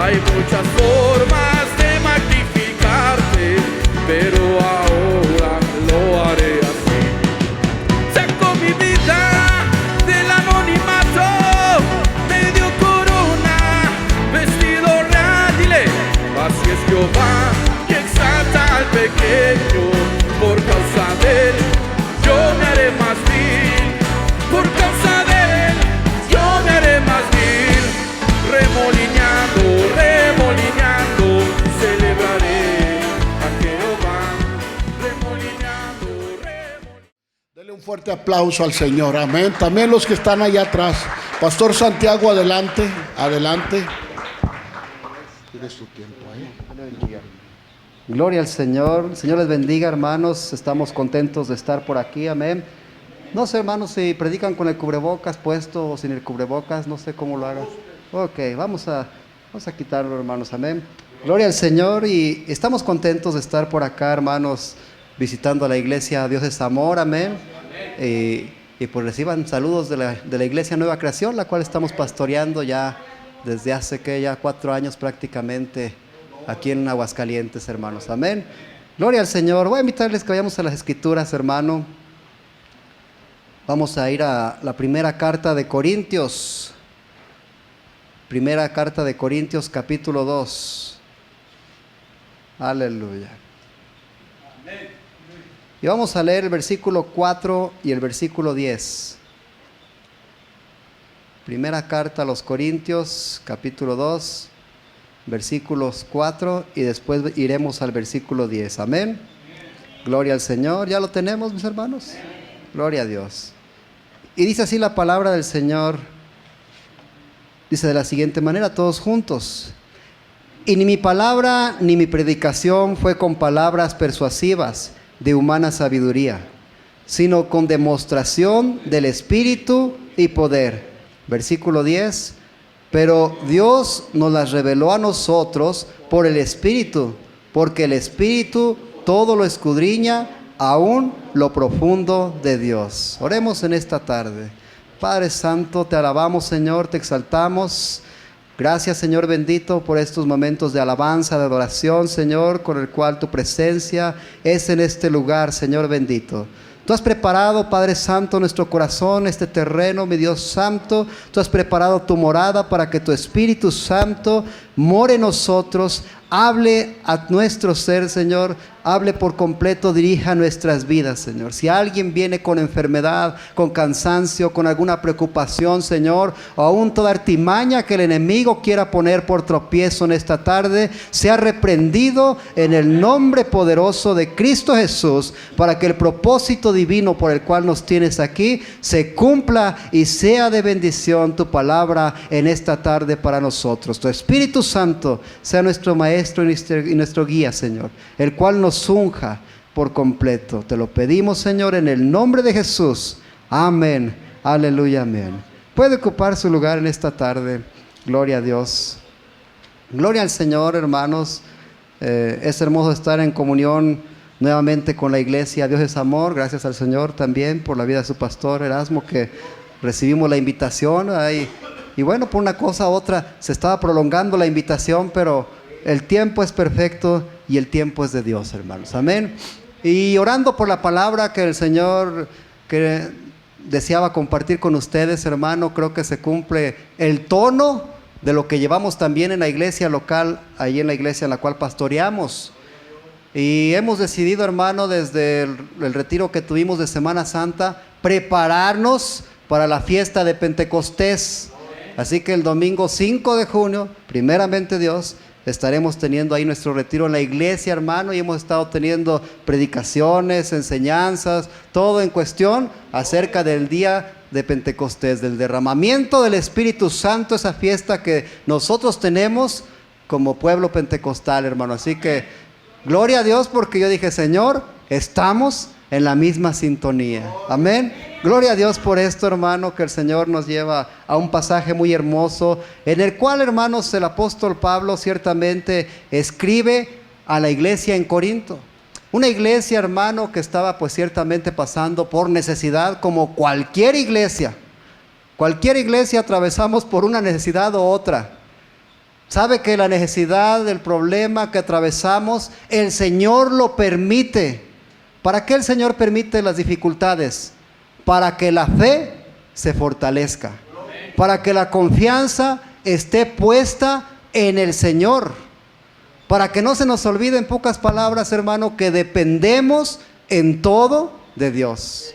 Hay muchas formas de magnificarte, pero ahora lo haré así. Saco mi vida del anonimato, me dio corona, vestido real, dile, así es Jehová, que exalta al pequeño, por causa de él, yo me haré más vil, por causa de él, yo me haré más vil, remolineando, remolineando, celebraré a Jehová, remolineando, remolineando. Dele un fuerte aplauso al Señor, amén. También los que están allá atrás. Pastor Santiago, adelante, adelante. Tienes tu tiempo ahí. Gloria al Señor. El Señor les bendiga, hermanos. Estamos contentos de estar por aquí, amén. No sé, hermanos, si predican con el cubrebocas puesto o sin el cubrebocas, no sé cómo lo hagan. Ok, vamos a quitarlo, hermanos, amén. Gloria al Señor, y estamos contentos de estar por acá, hermanos, visitando a la iglesia Dios es Amor, amén. Y pues reciban saludos de la iglesia Nueva Creación, la cual estamos pastoreando ya desde hace ya 4 años prácticamente aquí en Aguascalientes, hermanos, amén. Gloria al Señor. Voy a invitarles que vayamos a las Escrituras, hermano. Vamos a ir a la primera carta de Corintios. Primera carta de Corintios, capítulo 2. Aleluya. Y vamos a leer el versículo 4 y el versículo 10. Primera carta a los Corintios, capítulo 2, versículos 4, y después iremos al versículo 10. Amén. Gloria al Señor. ¿Ya lo tenemos, mis hermanos? Gloria a Dios. Y dice así la palabra del Señor. Dice de la siguiente manera, todos juntos. Y ni mi palabra ni mi predicación fue con palabras persuasivas de humana sabiduría, sino con demostración del Espíritu y poder. Versículo 10. Pero Dios nos las reveló a nosotros por el Espíritu, porque el Espíritu todo lo escudriña, aún lo profundo de Dios. Oremos en esta tarde. Padre Santo, te alabamos, Señor, te exaltamos. Gracias, Señor bendito, por estos momentos de alabanza, de adoración, Señor, con el cual tu presencia es en este lugar, Señor bendito. Tú has preparado, Padre Santo, nuestro corazón, este terreno, mi Dios Santo. Tú has preparado tu morada para que tu Espíritu Santo more en nosotros, hable a nuestro ser, Señor, hable por completo, dirija nuestras vidas, Señor. Si alguien viene con enfermedad, con cansancio, con alguna preocupación, Señor, o aún toda artimaña que el enemigo quiera poner por tropiezo en esta tarde, sea reprendido en el nombre poderoso de Cristo Jesús, para que el propósito divino por el cual nos tienes aquí se cumpla y sea de bendición tu palabra en esta tarde para nosotros. Tu Espíritu Santo sea nuestro maestro y nuestro guía, Señor, el cual nos unja por completo. Te lo pedimos, Señor, en el nombre de Jesús. Amén. Aleluya, amén. Puede ocupar su lugar en esta tarde. Gloria a Dios. Gloria al Señor, hermanos. Es hermoso estar en comunión nuevamente con la iglesia Dios es Amor. Gracias al Señor también por la vida de su pastor Erasmo, que recibimos la invitación. Y bueno, por una cosa u otra se estaba prolongando la invitación, pero el tiempo es perfecto y el tiempo es de Dios, hermanos. Amén. Y orando por la palabra que el Señor que deseaba compartir con ustedes, hermano, creo que se cumple el tono de lo que llevamos también en la iglesia local, ahí en la iglesia en la cual pastoreamos. Y hemos decidido, hermano, desde el retiro que tuvimos de Semana Santa, prepararnos para la fiesta de Pentecostés. Así que el domingo 5 de junio, primeramente Dios, estaremos teniendo ahí nuestro retiro en la iglesia, hermano, y hemos estado teniendo predicaciones, enseñanzas, todo en cuestión acerca del día de Pentecostés, del derramamiento del Espíritu Santo, esa fiesta que nosotros tenemos como pueblo pentecostal, hermano. Así que gloria a Dios, porque yo dije, Señor, estamos en la misma sintonía. Amén. Gloria a Dios por esto, hermano, que el Señor nos lleva a un pasaje muy hermoso, en el cual, hermanos, el apóstol Pablo ciertamente escribe a la iglesia en Corinto. Una iglesia, hermano, que estaba pues ciertamente pasando por necesidad, como cualquier iglesia. Cualquier iglesia atravesamos por una necesidad u otra. Sabe que la necesidad, el problema que atravesamos, el Señor lo permite. ¿Para qué el Señor permite las dificultades? Para que la fe se fortalezca. Para que la confianza esté puesta en el Señor. Para que no se nos olvide, en pocas palabras, hermano, que dependemos en todo de Dios.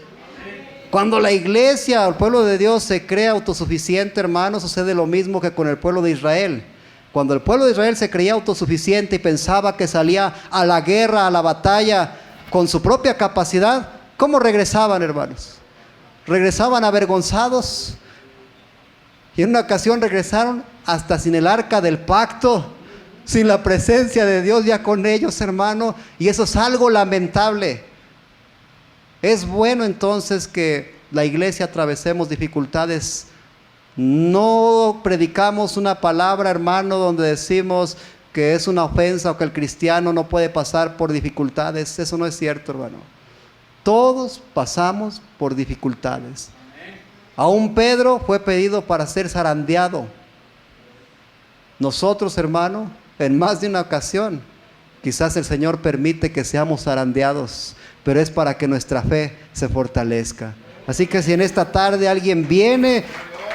Cuando la iglesia, el pueblo de Dios se cree autosuficiente, hermano, sucede lo mismo que con el pueblo de Israel. Cuando el pueblo de Israel se creía autosuficiente y pensaba que salía a la guerra, a la batalla, con su propia capacidad, ¿cómo regresaban, hermanos? Regresaban avergonzados. Y en una ocasión regresaron hasta sin el arca del pacto, sin la presencia de Dios ya con ellos, hermano. Y eso es algo lamentable. Es bueno entonces que la iglesia atravesemos dificultades. No predicamos una palabra, hermano, donde decimos que es una ofensa o que el cristiano no puede pasar por dificultades. Eso no es cierto, hermano. Todos pasamos por dificultades. Aún Pedro fue pedido para ser zarandeado. Nosotros, hermano, en más de una ocasión, quizás el Señor permite que seamos zarandeados, pero es para que nuestra fe se fortalezca. Así que si en esta tarde alguien viene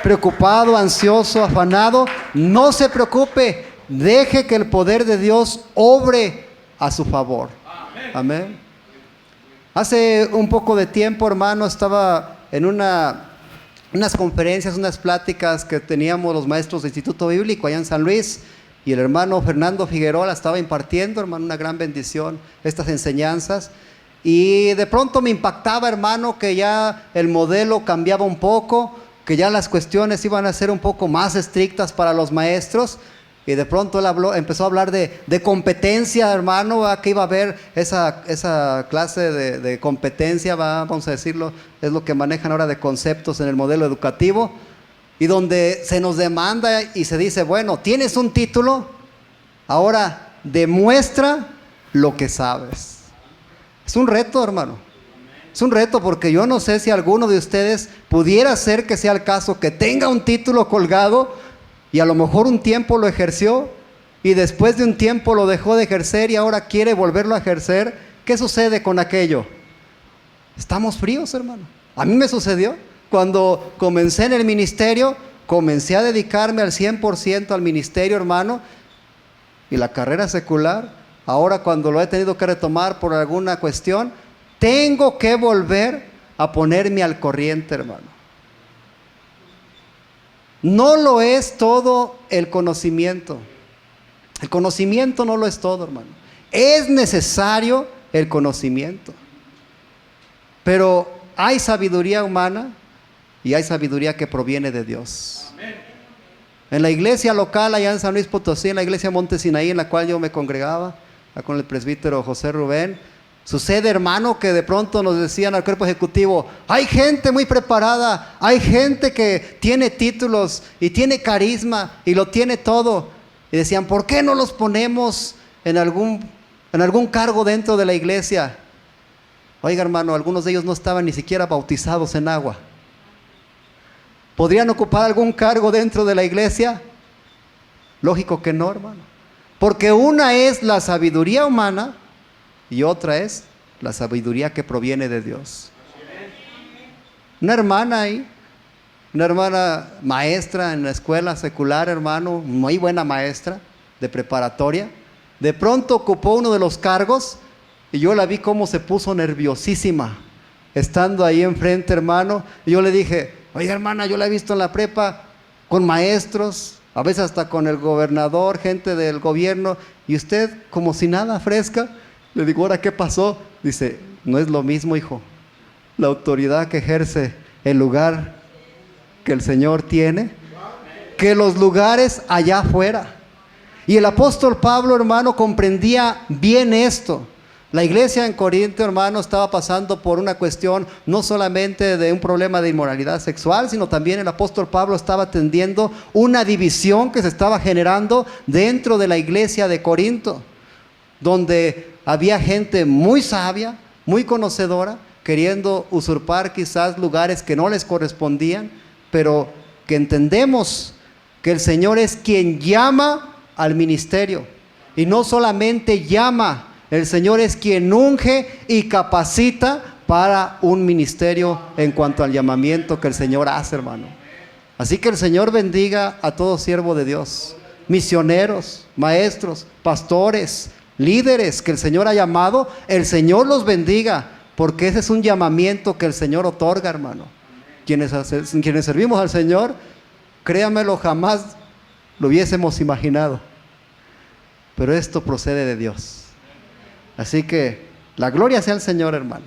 preocupado, ansioso, afanado, no se preocupe, deje que el poder de Dios obre a su favor. Amén. Hace un poco de tiempo, hermano, estaba en unas conferencias, unas pláticas que teníamos los maestros del Instituto Bíblico allá en San Luis, y el hermano Fernando Figueroa estaba impartiendo, hermano, una gran bendición, estas enseñanzas. Y de pronto me impactaba, hermano, que ya el modelo cambiaba un poco, que ya las cuestiones iban a ser un poco más estrictas para los maestros. Y de pronto él empezó a hablar de competencia, hermano, que iba a haber esa clase de competencia, vamos a decirlo, es lo que manejan ahora de conceptos en el modelo educativo, y donde se nos demanda y se dice, bueno, tienes un título, ahora demuestra lo que sabes. Es un reto, hermano. Es un reto, porque yo no sé si alguno de ustedes pudiera ser que sea el caso, que tenga un título colgado y a lo mejor un tiempo lo ejerció y después de un tiempo lo dejó de ejercer y ahora quiere volverlo a ejercer. ¿Qué sucede con aquello? Estamos fríos, hermano. A mí me sucedió. Cuando comencé en el ministerio, comencé a dedicarme al 100% al ministerio, hermano, y la carrera secular, ahora cuando lo he tenido que retomar por alguna cuestión, tengo que volver a ponerme al corriente, hermano. No lo es todo el conocimiento. El conocimiento no lo es todo, hermano. Es necesario el conocimiento. Pero hay sabiduría humana y hay sabiduría que proviene de Dios. En la iglesia local allá en San Luis Potosí, en la iglesia Monte Sinaí, en la cual yo me congregaba, con el presbítero José Rubén, sucede, hermano, que de pronto nos decían al cuerpo ejecutivo, hay gente muy preparada, hay gente que tiene títulos y tiene carisma y lo tiene todo. Y decían, ¿por qué no los ponemos en algún cargo dentro de la iglesia? Oiga, hermano, algunos de ellos no estaban ni siquiera bautizados en agua. ¿Podrían ocupar algún cargo dentro de la iglesia? Lógico que no, hermano. Porque una es la sabiduría humana y otra es la sabiduría que proviene de Dios. Una hermana ahí, una hermana maestra en la escuela secular, hermano, muy buena maestra de preparatoria, de pronto ocupó uno de los cargos y yo la vi cómo se puso nerviosísima, estando ahí enfrente, hermano, y yo le dije, oiga, hermana, yo la he visto en la prepa con maestros, a veces hasta con el gobernador, gente del gobierno, y usted como si nada, fresca. Le digo, ¿ahora qué pasó? Dice, no es lo mismo, hijo. La autoridad que ejerce el lugar que el Señor tiene, que los lugares allá afuera. Y el apóstol Pablo, hermano, comprendía bien esto. La iglesia en Corinto, hermano, estaba pasando por una cuestión no solamente de un problema de inmoralidad sexual, sino también el apóstol Pablo estaba atendiendo una división que se estaba generando dentro de la iglesia de Corinto, donde había gente muy sabia, muy conocedora, queriendo usurpar quizás lugares que no les correspondían, pero que entendemos que el Señor es quien llama al ministerio. Y no solamente llama, el Señor es quien unge y capacita para un ministerio en cuanto al llamamiento que el Señor hace, hermano. Así que el Señor bendiga a todo siervo de Dios, misioneros, maestros, pastores, líderes que el Señor ha llamado. El Señor los bendiga, porque ese es un llamamiento que el Señor otorga, hermano. Quienes servimos al Señor, créanmelo, jamás lo hubiésemos imaginado. Pero esto procede de Dios. Así que la gloria sea al Señor, hermano.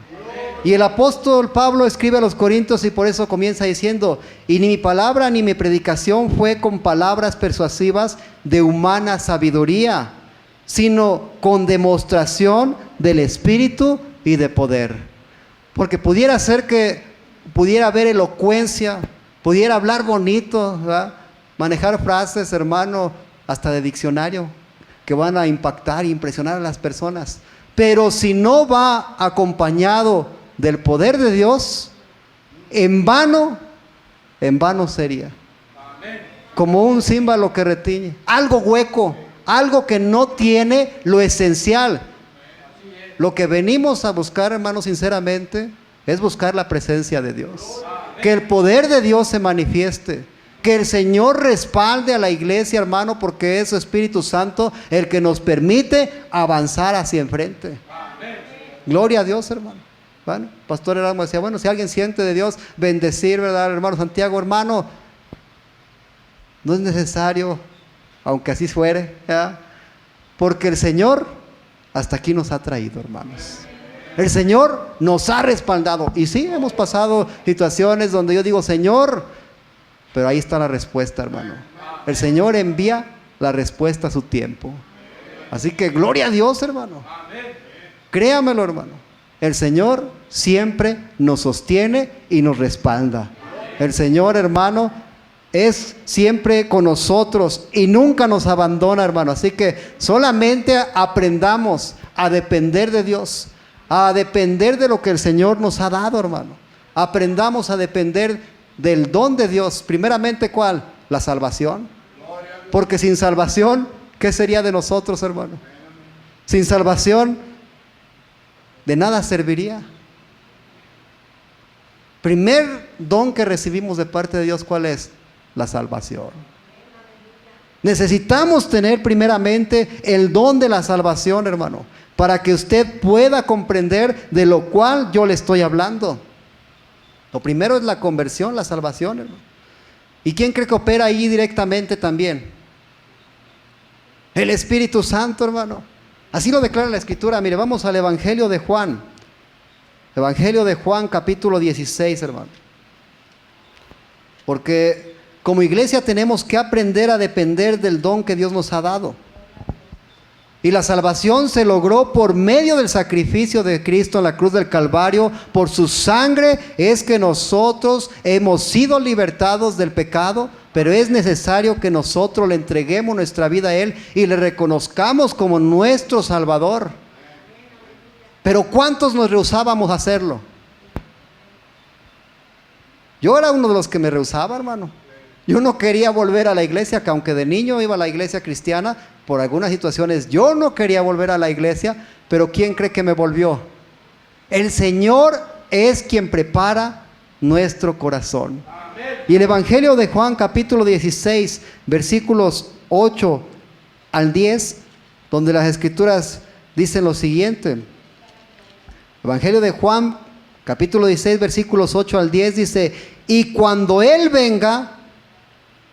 Y el apóstol Pablo escribe a los Corintios y por eso comienza diciendo: y ni mi palabra ni mi predicación fue con palabras persuasivas de humana sabiduría, sino con demostración del Espíritu y de poder. Porque pudiera ser que pudiera haber elocuencia, pudiera hablar bonito, ¿verdad? Manejar frases, hermano, hasta de diccionario, que van a impactar e impresionar a las personas. Pero si no va acompañado del poder de Dios, en vano sería. Como un címbalo que retiñe, algo hueco, algo que no tiene lo esencial. Lo que venimos a buscar, hermanos, sinceramente, es buscar la presencia de Dios. Que el poder de Dios se manifieste. Que el Señor respalde a la iglesia, hermano, porque es su Espíritu Santo el que nos permite avanzar hacia enfrente. Gloria a Dios, hermano. Bueno, Pastor Erasmo decía, bueno, si alguien siente de Dios, bendecir, ¿verdad, hermano Santiago? Hermano, no es necesario, aunque así fuere, ¿verdad? Porque el Señor hasta aquí nos ha traído, hermanos. El Señor nos ha respaldado. Y sí, hemos pasado situaciones donde yo digo, Señor, pero ahí está la respuesta, hermano. El Señor envía la respuesta a su tiempo. Así que gloria a Dios, hermano. Créamelo, hermano. El Señor siempre nos sostiene y nos respalda. El Señor, hermano, es siempre con nosotros y nunca nos abandona, hermano. Así que solamente aprendamos a depender de Dios, a depender de lo que el Señor nos ha dado, hermano. Aprendamos a depender del don de Dios. Primeramente, ¿cuál? La salvación. Porque sin salvación, ¿qué sería de nosotros, hermano? Sin salvación, de nada serviría. Primer don que recibimos de parte de Dios, ¿cuál es? La salvación. Necesitamos tener primeramente el don de la salvación, hermano, para que usted pueda comprender de lo cual yo le estoy hablando. Lo primero es la conversión, la salvación, hermano. ¿Y quién cree que opera ahí directamente también? El Espíritu Santo, hermano. Así lo declara la Escritura. Mire, vamos al Evangelio de Juan. Evangelio de Juan, capítulo 16, hermano. Porque como iglesia tenemos que aprender a depender del don que Dios nos ha dado. Y la salvación se logró por medio del sacrificio de Cristo en la cruz del Calvario. Por su sangre es que nosotros hemos sido libertados del pecado, pero es necesario que nosotros le entreguemos nuestra vida a Él y le reconozcamos como nuestro Salvador. Pero ¿cuántos nos rehusábamos a hacerlo? Yo era uno de los que me rehusaba, hermano. Yo no quería volver a la iglesia, que aunque de niño iba a la iglesia cristiana, por algunas situaciones yo no quería volver a la iglesia, pero ¿quién cree que me volvió? El Señor es quien prepara nuestro corazón. Y el Evangelio de Juan, capítulo 16, versículos 8 al 10, donde las Escrituras dicen lo siguiente. Evangelio de Juan, capítulo 16, versículos 8 al 10, dice: y cuando Él venga,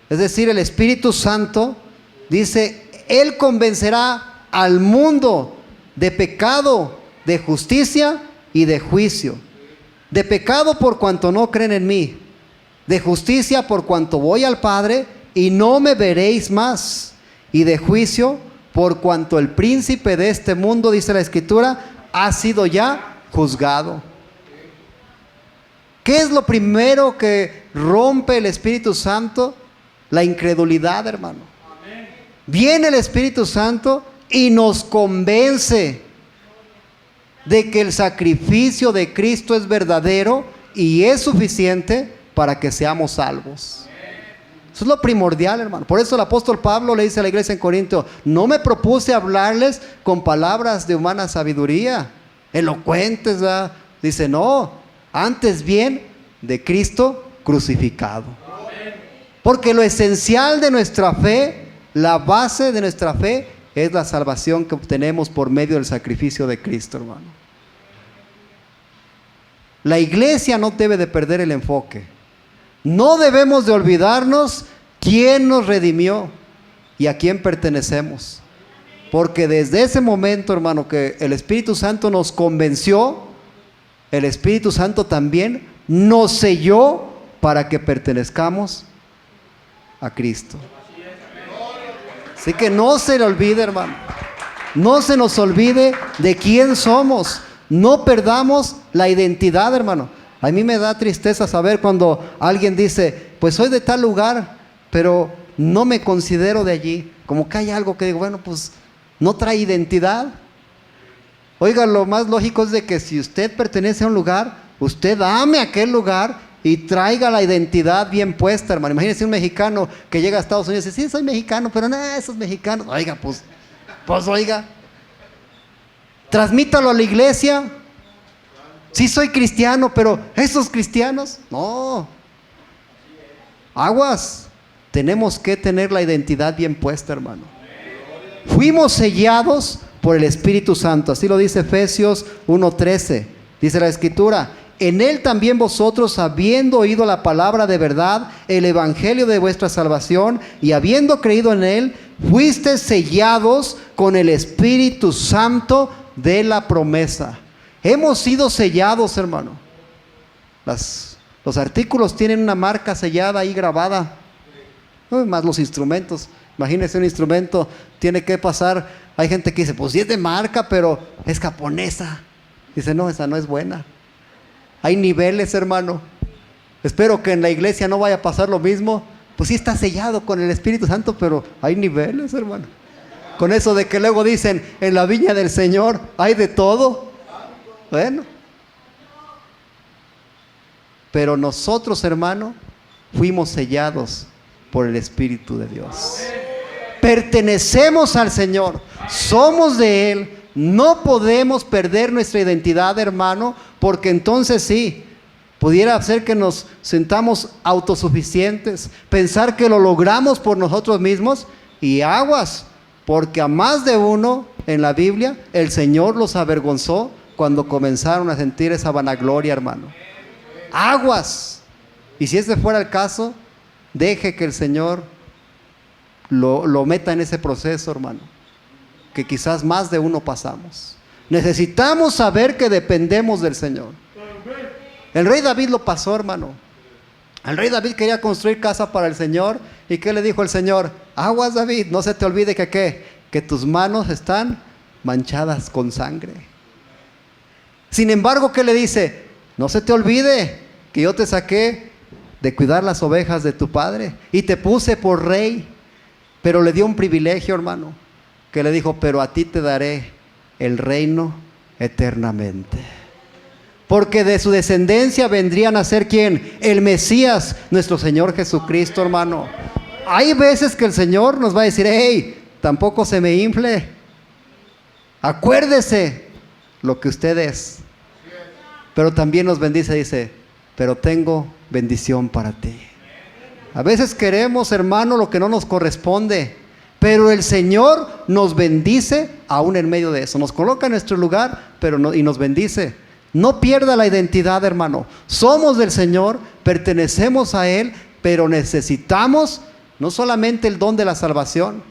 es decir, el Espíritu Santo, dice, Él convencerá al mundo de pecado, de justicia y de juicio. De pecado por cuanto no creen en mí, de justicia por cuanto voy al Padre y no me veréis más, y de juicio por cuanto el príncipe de este mundo, dice la Escritura, ha sido ya juzgado. ¿Qué es lo primero que rompe el Espíritu Santo? La incredulidad, hermano. Viene el Espíritu Santo y nos convence de que el sacrificio de Cristo es verdadero y es suficiente para que seamos salvos. Eso es lo primordial, hermano. Por eso el apóstol Pablo le dice a la iglesia en Corinto, no me propuse hablarles con palabras de humana sabiduría, elocuentes, ¿verdad? Dice, no, antes bien de Cristo crucificado. Porque lo esencial de nuestra fe, la base de nuestra fe, es la salvación que obtenemos por medio del sacrificio de Cristo, hermano. La iglesia no debe de perder el enfoque. No debemos de olvidarnos quién nos redimió y a quién pertenecemos. Porque desde ese momento, hermano, que el Espíritu Santo nos convenció, el Espíritu Santo también nos selló para que pertenezcamos a Cristo. Así que no se le olvide, hermano. No se nos olvide de quién somos. No perdamos la identidad, hermano. A mí me da tristeza saber cuando alguien dice, pues soy de tal lugar, pero no me considero de allí. Como que hay algo que digo, bueno, pues no trae identidad. Oiga, lo más lógico es de que si usted pertenece a un lugar, usted ame aquel lugar y traiga la identidad bien puesta, hermano. Imagínese un mexicano que llega a Estados Unidos y dice, sí, soy mexicano, pero no, esos mexicanos. Oiga, pues oiga. Transmítalo a la iglesia. Sí soy cristiano, pero esos cristianos, no. Aguas. Tenemos que tener la identidad bien puesta, hermano. Fuimos sellados por el Espíritu Santo. Así lo dice Efesios 1:13. Dice la Escritura, en Él también vosotros, habiendo oído la palabra de verdad, el evangelio de vuestra salvación, y habiendo creído en Él, fuisteis sellados con el Espíritu Santo de la promesa. Hemos sido sellados, hermano. Los artículos tienen una marca sellada ahí grabada. Más los instrumentos. Imagínense un instrumento, tiene que pasar. Hay gente que dice, pues sí es de marca, pero es japonesa. Dice, no, esa no es buena. Hay niveles, hermano. Espero que en la iglesia no vaya a pasar lo mismo. Pues sí está sellado con el Espíritu Santo, pero hay niveles, hermano. Con eso de que luego dicen, en la viña del Señor hay de todo. Bueno. Pero nosotros, hermano, fuimos sellados por el Espíritu de Dios. Pertenecemos al Señor. Somos de Él. No podemos perder nuestra identidad, hermano, porque entonces sí, pudiera ser que nos sintamos autosuficientes, pensar que lo logramos por nosotros mismos, y aguas, porque a más de uno en la Biblia el Señor los avergonzó cuando comenzaron a sentir esa vanagloria, hermano. Aguas. Y si ese fuera el caso, deje que el Señor lo meta en ese proceso, hermano, que quizás más de uno pasamos. Necesitamos saber que dependemos del Señor. El rey David lo pasó, hermano. El rey David quería construir casa para el Señor. ¿Y qué le dijo el Señor? Aguas, David, no se te olvide que ¿qué? Que tus manos están manchadas con sangre. Sin embargo, ¿qué le dice? No se te olvide que yo te saqué de cuidar las ovejas de tu padre y te puse por rey. Pero le dio un privilegio, hermano, que le dijo, pero a ti te daré el reino eternamente. Porque de su descendencia vendrían a ser ¿quién? El Mesías, nuestro Señor Jesucristo, hermano. Hay veces que el Señor nos va a decir, hey, tampoco se me infle. Acuérdese lo que usted es. Pero también nos bendice, dice, pero tengo bendición para ti. A veces queremos, hermano, lo que no nos corresponde, pero el Señor nos bendice aún en medio de eso. Nos coloca en nuestro lugar, y nos bendice. No pierda la identidad, hermano. Somos del Señor, pertenecemos a Él, pero necesitamos no solamente el don de la salvación,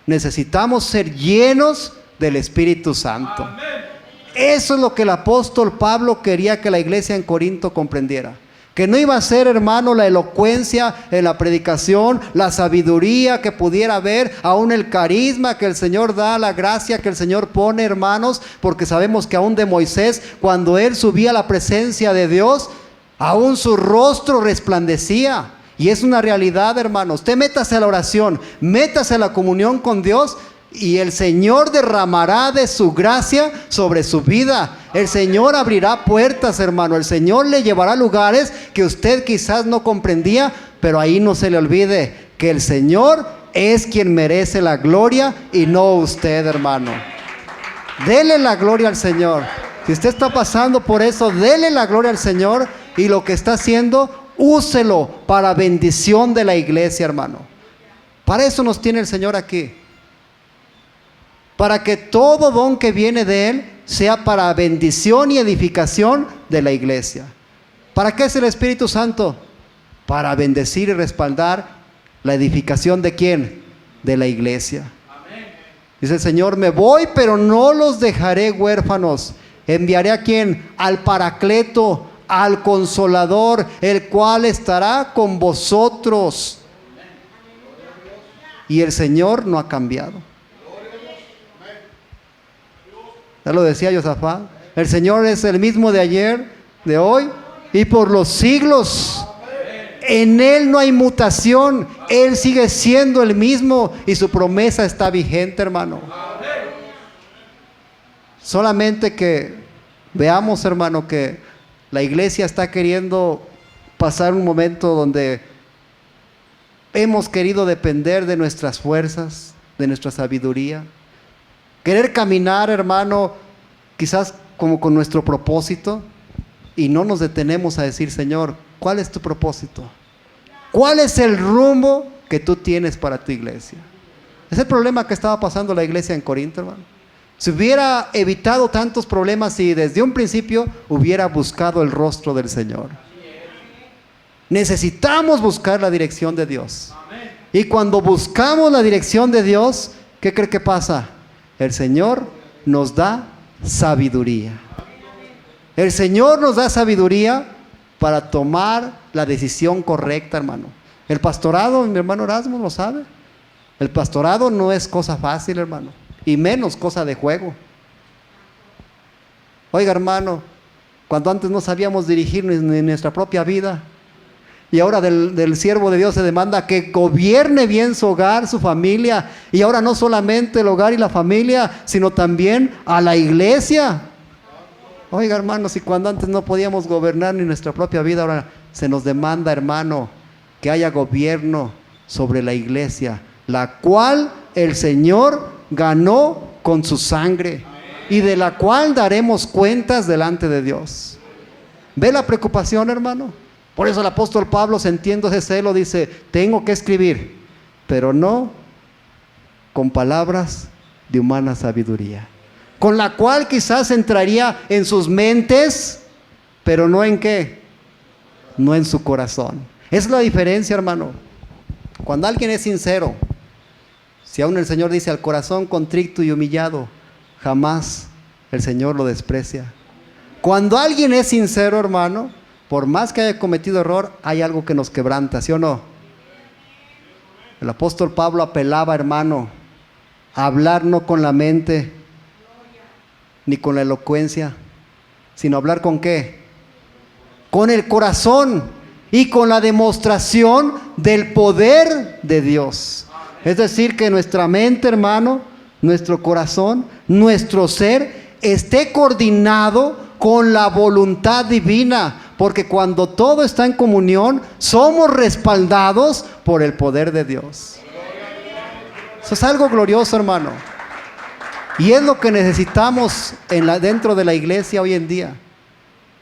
necesitamos ser llenos del Espíritu Santo. Amén. Eso es lo que el apóstol Pablo quería que la iglesia en Corinto comprendiera. Que no iba a ser, hermano, la elocuencia en la predicación, la sabiduría que pudiera haber, aún el carisma que el Señor da, la gracia que el Señor pone, hermanos, porque sabemos que aún de Moisés, cuando él subía a la presencia de Dios, aún su rostro resplandecía. Y es una realidad, hermano. Usted métase a la oración, métase a la comunión con Dios, y el Señor derramará de su gracia sobre su vida. El Señor abrirá puertas, hermano. El Señor le llevará a lugares que usted quizás no comprendía, pero ahí no se le olvide. que el Señor es quien merece la gloria y no usted, hermano. Dele la gloria al Señor. Si usted está pasando por eso, dele la gloria al Señor, y lo que está haciendo, úselo para bendición de la iglesia, hermano. Para eso nos tiene el Señor aquí. Para que todo don que viene de Él sea para bendición y edificación de la iglesia. ¿Para qué es el Espíritu Santo? Para bendecir y respaldar la edificación ¿de quién? De la iglesia. Dice el Señor: me voy, pero no los dejaré huérfanos. Enviaré ¿a quién? Al Paracleto, al Consolador, el cual estará con vosotros. Y el Señor no ha cambiado. Ya lo decía Josafat. El Señor es el mismo de ayer, de hoy y por los siglos. En Él no hay mutación. Él sigue siendo el mismo y su promesa está vigente, hermano. Solamente que veamos, hermano, que la iglesia está queriendo pasar un momento donde hemos querido depender de nuestras fuerzas, de nuestra sabiduría. Querer caminar, hermano, quizás como con nuestro propósito, y no nos detenemos a decir: Señor, ¿cuál es tu propósito? ¿Cuál es el rumbo que tú tienes para tu iglesia? Es el problema que estaba pasando la iglesia en Corinto, hermano. Se hubiera evitado tantos problemas si desde un principio hubiera buscado el rostro del Señor. Necesitamos buscar la dirección de Dios. Y cuando buscamos la dirección de Dios, ¿qué cree que pasa? El Señor nos da sabiduría. El Señor nos da sabiduría para tomar la decisión correcta, hermano. El pastorado, mi hermano Erasmo lo sabe. El pastorado no es cosa fácil, hermano, y menos cosa de juego. Oiga, hermano, cuando antes no sabíamos dirigir ni nuestra propia vida, y ahora del siervo de Dios se demanda que gobierne bien su hogar, su familia, y ahora no solamente el hogar y la familia, sino también a la iglesia. Oiga, hermano, si cuando antes no podíamos gobernar ni nuestra propia vida, ahora se nos demanda, hermano, que haya gobierno sobre la iglesia, la cual el Señor ganó con su sangre y de la cual daremos cuentas delante de Dios. ¿Ve la preocupación, hermano? Por eso el apóstol Pablo, sintiendo ese celo, dice: tengo que escribir, pero no con palabras de humana sabiduría, con la cual quizás entraría en sus mentes, pero no en qué, no en su corazón. Es la diferencia, hermano. Cuando alguien es sincero, si aún el Señor dice: al corazón contrito y humillado, jamás el Señor lo desprecia. Cuando alguien es sincero, hermano, por más que haya cometido error, hay algo que nos quebranta, ¿sí o no? El apóstol Pablo apelaba, hermano, a hablar no con la mente, ni con la elocuencia, sino hablar ¿con qué? Con el corazón y con la demostración del poder de Dios. Es decir, que nuestra mente, hermano, nuestro corazón, nuestro ser, esté coordinado con la voluntad divina, porque cuando todo está en comunión, somos respaldados por el poder de Dios. Eso es algo glorioso, hermano. Y es lo que necesitamos dentro de la iglesia hoy en día.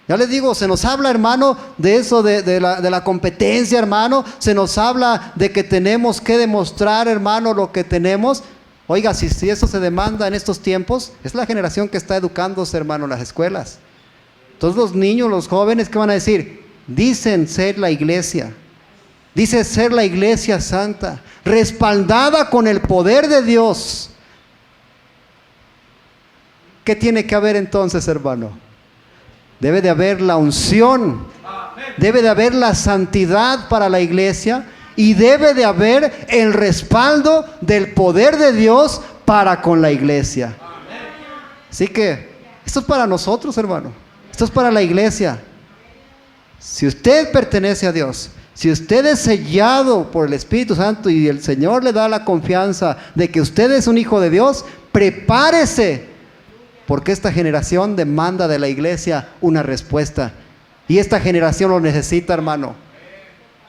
Ya les digo, se nos habla, hermano, de eso, de la competencia, hermano. Se nos habla de que tenemos que demostrar, hermano, lo que tenemos. Oiga, si eso se demanda en estos tiempos, es la generación que está educándose, hermano, en las escuelas. Todos los niños, los jóvenes, ¿qué van a decir? Dicen ser la iglesia. Dice ser la iglesia santa, respaldada con el poder de Dios. ¿Qué tiene que haber entonces, hermano? Debe de haber la unción, debe de haber la santidad para la iglesia y debe de haber el respaldo del poder de Dios para con la iglesia. Así que esto es para nosotros, hermano. Esto es para la iglesia. Si usted pertenece a Dios, si usted es sellado por el Espíritu Santo y el Señor le da la confianza de que usted es un hijo de Dios, prepárese, porque esta generación demanda de la iglesia una respuesta. Y esta generación lo necesita, hermano.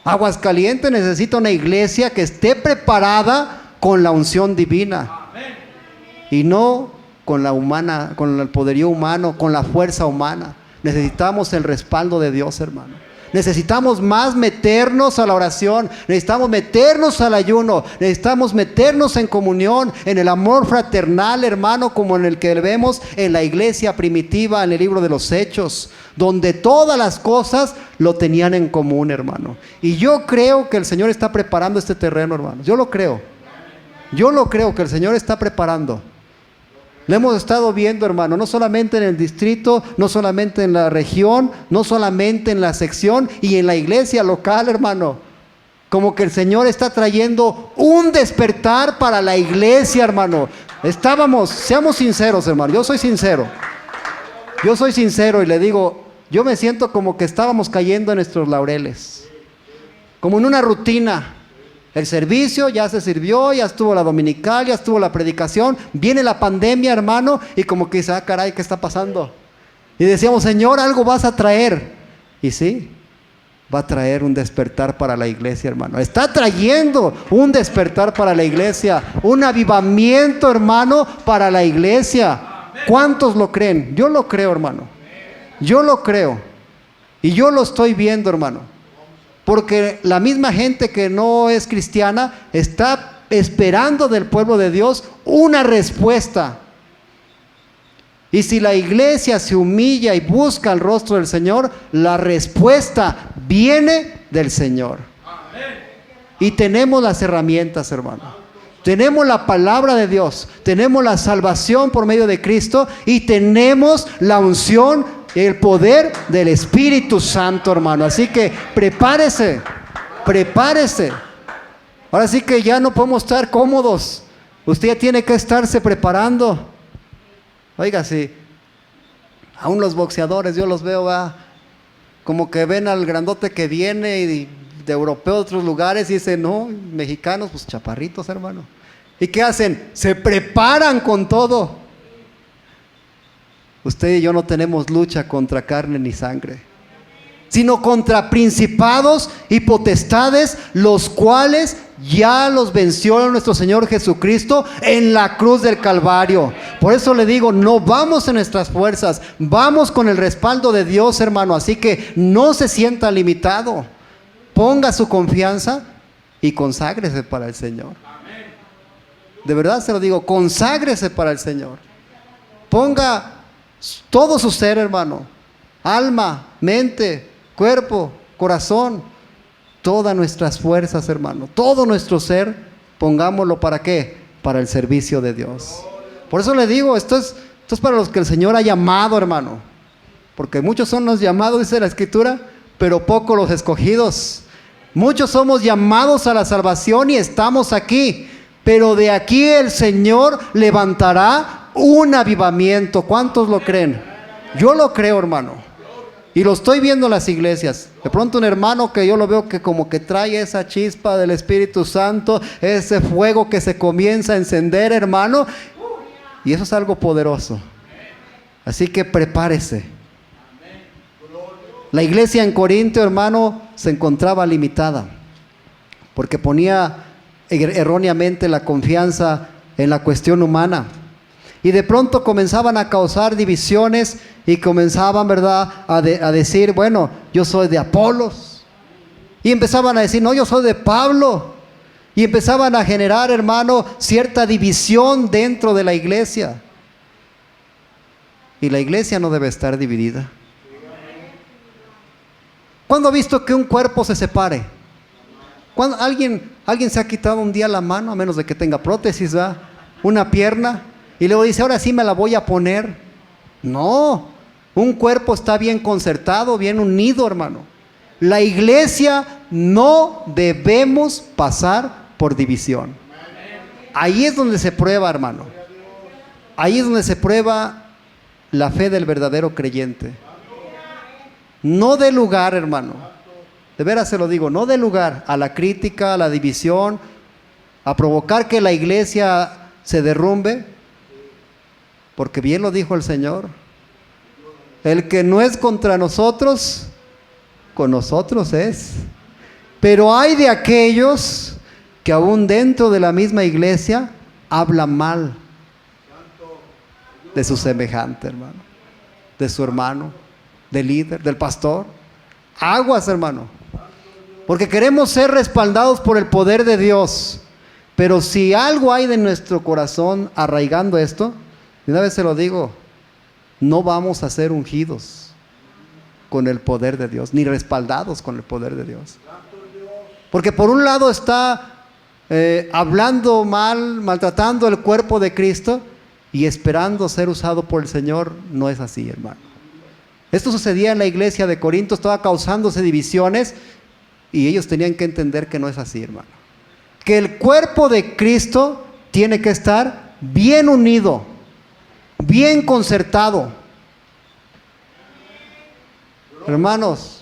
Aguascalientes necesita una iglesia que esté preparada con la unción divina. Y no con la humana, con el poderío humano, con la fuerza humana. Necesitamos el respaldo de Dios, hermano. Necesitamos más meternos a la oración, necesitamos meternos al ayuno, necesitamos meternos en comunión, en el amor fraternal, hermano, como en el que vemos en la iglesia primitiva, en el libro de los Hechos, donde todas las cosas lo tenían en común, hermano. Y yo creo que el Señor está preparando este terreno, hermano. Yo lo creo que el Señor está preparando. Lo hemos estado viendo, hermano, no solamente en el distrito, no solamente en la región, no solamente en la sección y en la iglesia local, hermano. Como que el Señor está trayendo un despertar para la iglesia, hermano. Seamos sinceros, hermano, yo soy sincero y le digo, yo me siento como que estábamos cayendo en nuestros laureles, como en una rutina. El servicio ya se sirvió, ya estuvo la dominical, ya estuvo la predicación. Viene la pandemia, hermano, y como que dice, ah, caray, ¿qué está pasando? Y decíamos, Señor, algo vas a traer. Y sí, va a traer un despertar para la iglesia, hermano. Está trayendo un despertar para la iglesia, un avivamiento, hermano, para la iglesia. ¿Cuántos lo creen? Yo lo creo, hermano. Yo lo creo. Y yo lo estoy viendo, hermano. Porque la misma gente que no es cristiana está esperando del pueblo de Dios una respuesta. Y si la iglesia se humilla y busca el rostro del Señor, la respuesta viene del Señor. Y tenemos las herramientas, hermano. Tenemos la palabra de Dios, tenemos la salvación por medio de Cristo y tenemos la unción, el poder del Espíritu Santo, hermano. Así que prepárese. Ahora sí que ya no podemos estar cómodos. Usted ya tiene que estarse preparando. Oiga, sí, aún los boxeadores, yo los veo, como que ven al grandote que viene y de europeo de otros lugares y dicen, no, mexicanos, pues chaparritos, hermano. ¿Y qué hacen? Se preparan con todo. Usted y yo no tenemos lucha contra carne ni sangre, sino contra principados y potestades, los cuales ya los venció nuestro Señor Jesucristo en la cruz del Calvario. Por eso le digo, no vamos en nuestras fuerzas, vamos con el respaldo de Dios, hermano. Así que no se sienta limitado, ponga su confianza y conságrese para el Señor. De verdad se lo digo, conságrese para el Señor. Ponga todo su ser, hermano, alma, mente, cuerpo, corazón, todas nuestras fuerzas, hermano, todo nuestro ser, pongámoslo ¿para qué? Para el servicio de Dios. Por eso le digo, esto es para los que el Señor ha llamado, hermano, porque muchos son los llamados, dice la Escritura, pero pocos los escogidos. Muchos somos llamados a la salvación y estamos aquí, pero de aquí el Señor levantará un avivamiento. ¿Cuántos lo creen? Yo lo creo, hermano. Y lo estoy viendo en las iglesias. De pronto un hermano que yo lo veo que como que trae esa chispa del Espíritu Santo, ese fuego que se comienza a encender, hermano. Y eso es algo poderoso. Así que prepárese. La iglesia en Corinto, hermano, se encontraba limitada, porque ponía erróneamente la confianza en la cuestión humana. Y de pronto comenzaban a causar divisiones y comenzaban, ¿verdad?, a decir, bueno, yo soy de Apolos. Y empezaban a decir, no, yo soy de Pablo. Y empezaban a generar, hermano, cierta división dentro de la iglesia. Y la iglesia no debe estar dividida. ¿Cuándo ha visto que un cuerpo se separe? ¿Cuándo alguien se ha quitado un día la mano, a menos de que tenga prótesis, ¿verdad?, una pierna, y luego dice, ahora sí me la voy a poner? No, un cuerpo está bien concertado, bien unido, hermano. La iglesia no debemos pasar por división. Ahí es donde se prueba, hermano. Ahí es donde se prueba la fe del verdadero creyente. No dé lugar, hermano. De veras se lo digo, no dé lugar a la crítica, a la división, a provocar que la iglesia se derrumbe, porque bien lo dijo el Señor. El que no es contra nosotros, con nosotros es. Pero hay de aquellos que aún dentro de la misma iglesia hablan mal de su semejante, hermano, de su hermano, del líder, del pastor. Aguas, hermano, porque queremos ser respaldados por el poder de Dios. Pero si algo hay de nuestro corazón arraigando esto, de una vez se lo digo, no vamos a ser ungidos con el poder de Dios, ni respaldados con el poder de Dios. Porque por un lado está hablando mal, maltratando el cuerpo de Cristo y esperando ser usado por el Señor. No es así, hermano. Esto sucedía en la iglesia de Corinto, estaba causándose divisiones y ellos tenían que entender que no es así, hermano. Que el cuerpo de Cristo tiene que estar bien unido, bien concertado. Hermanos,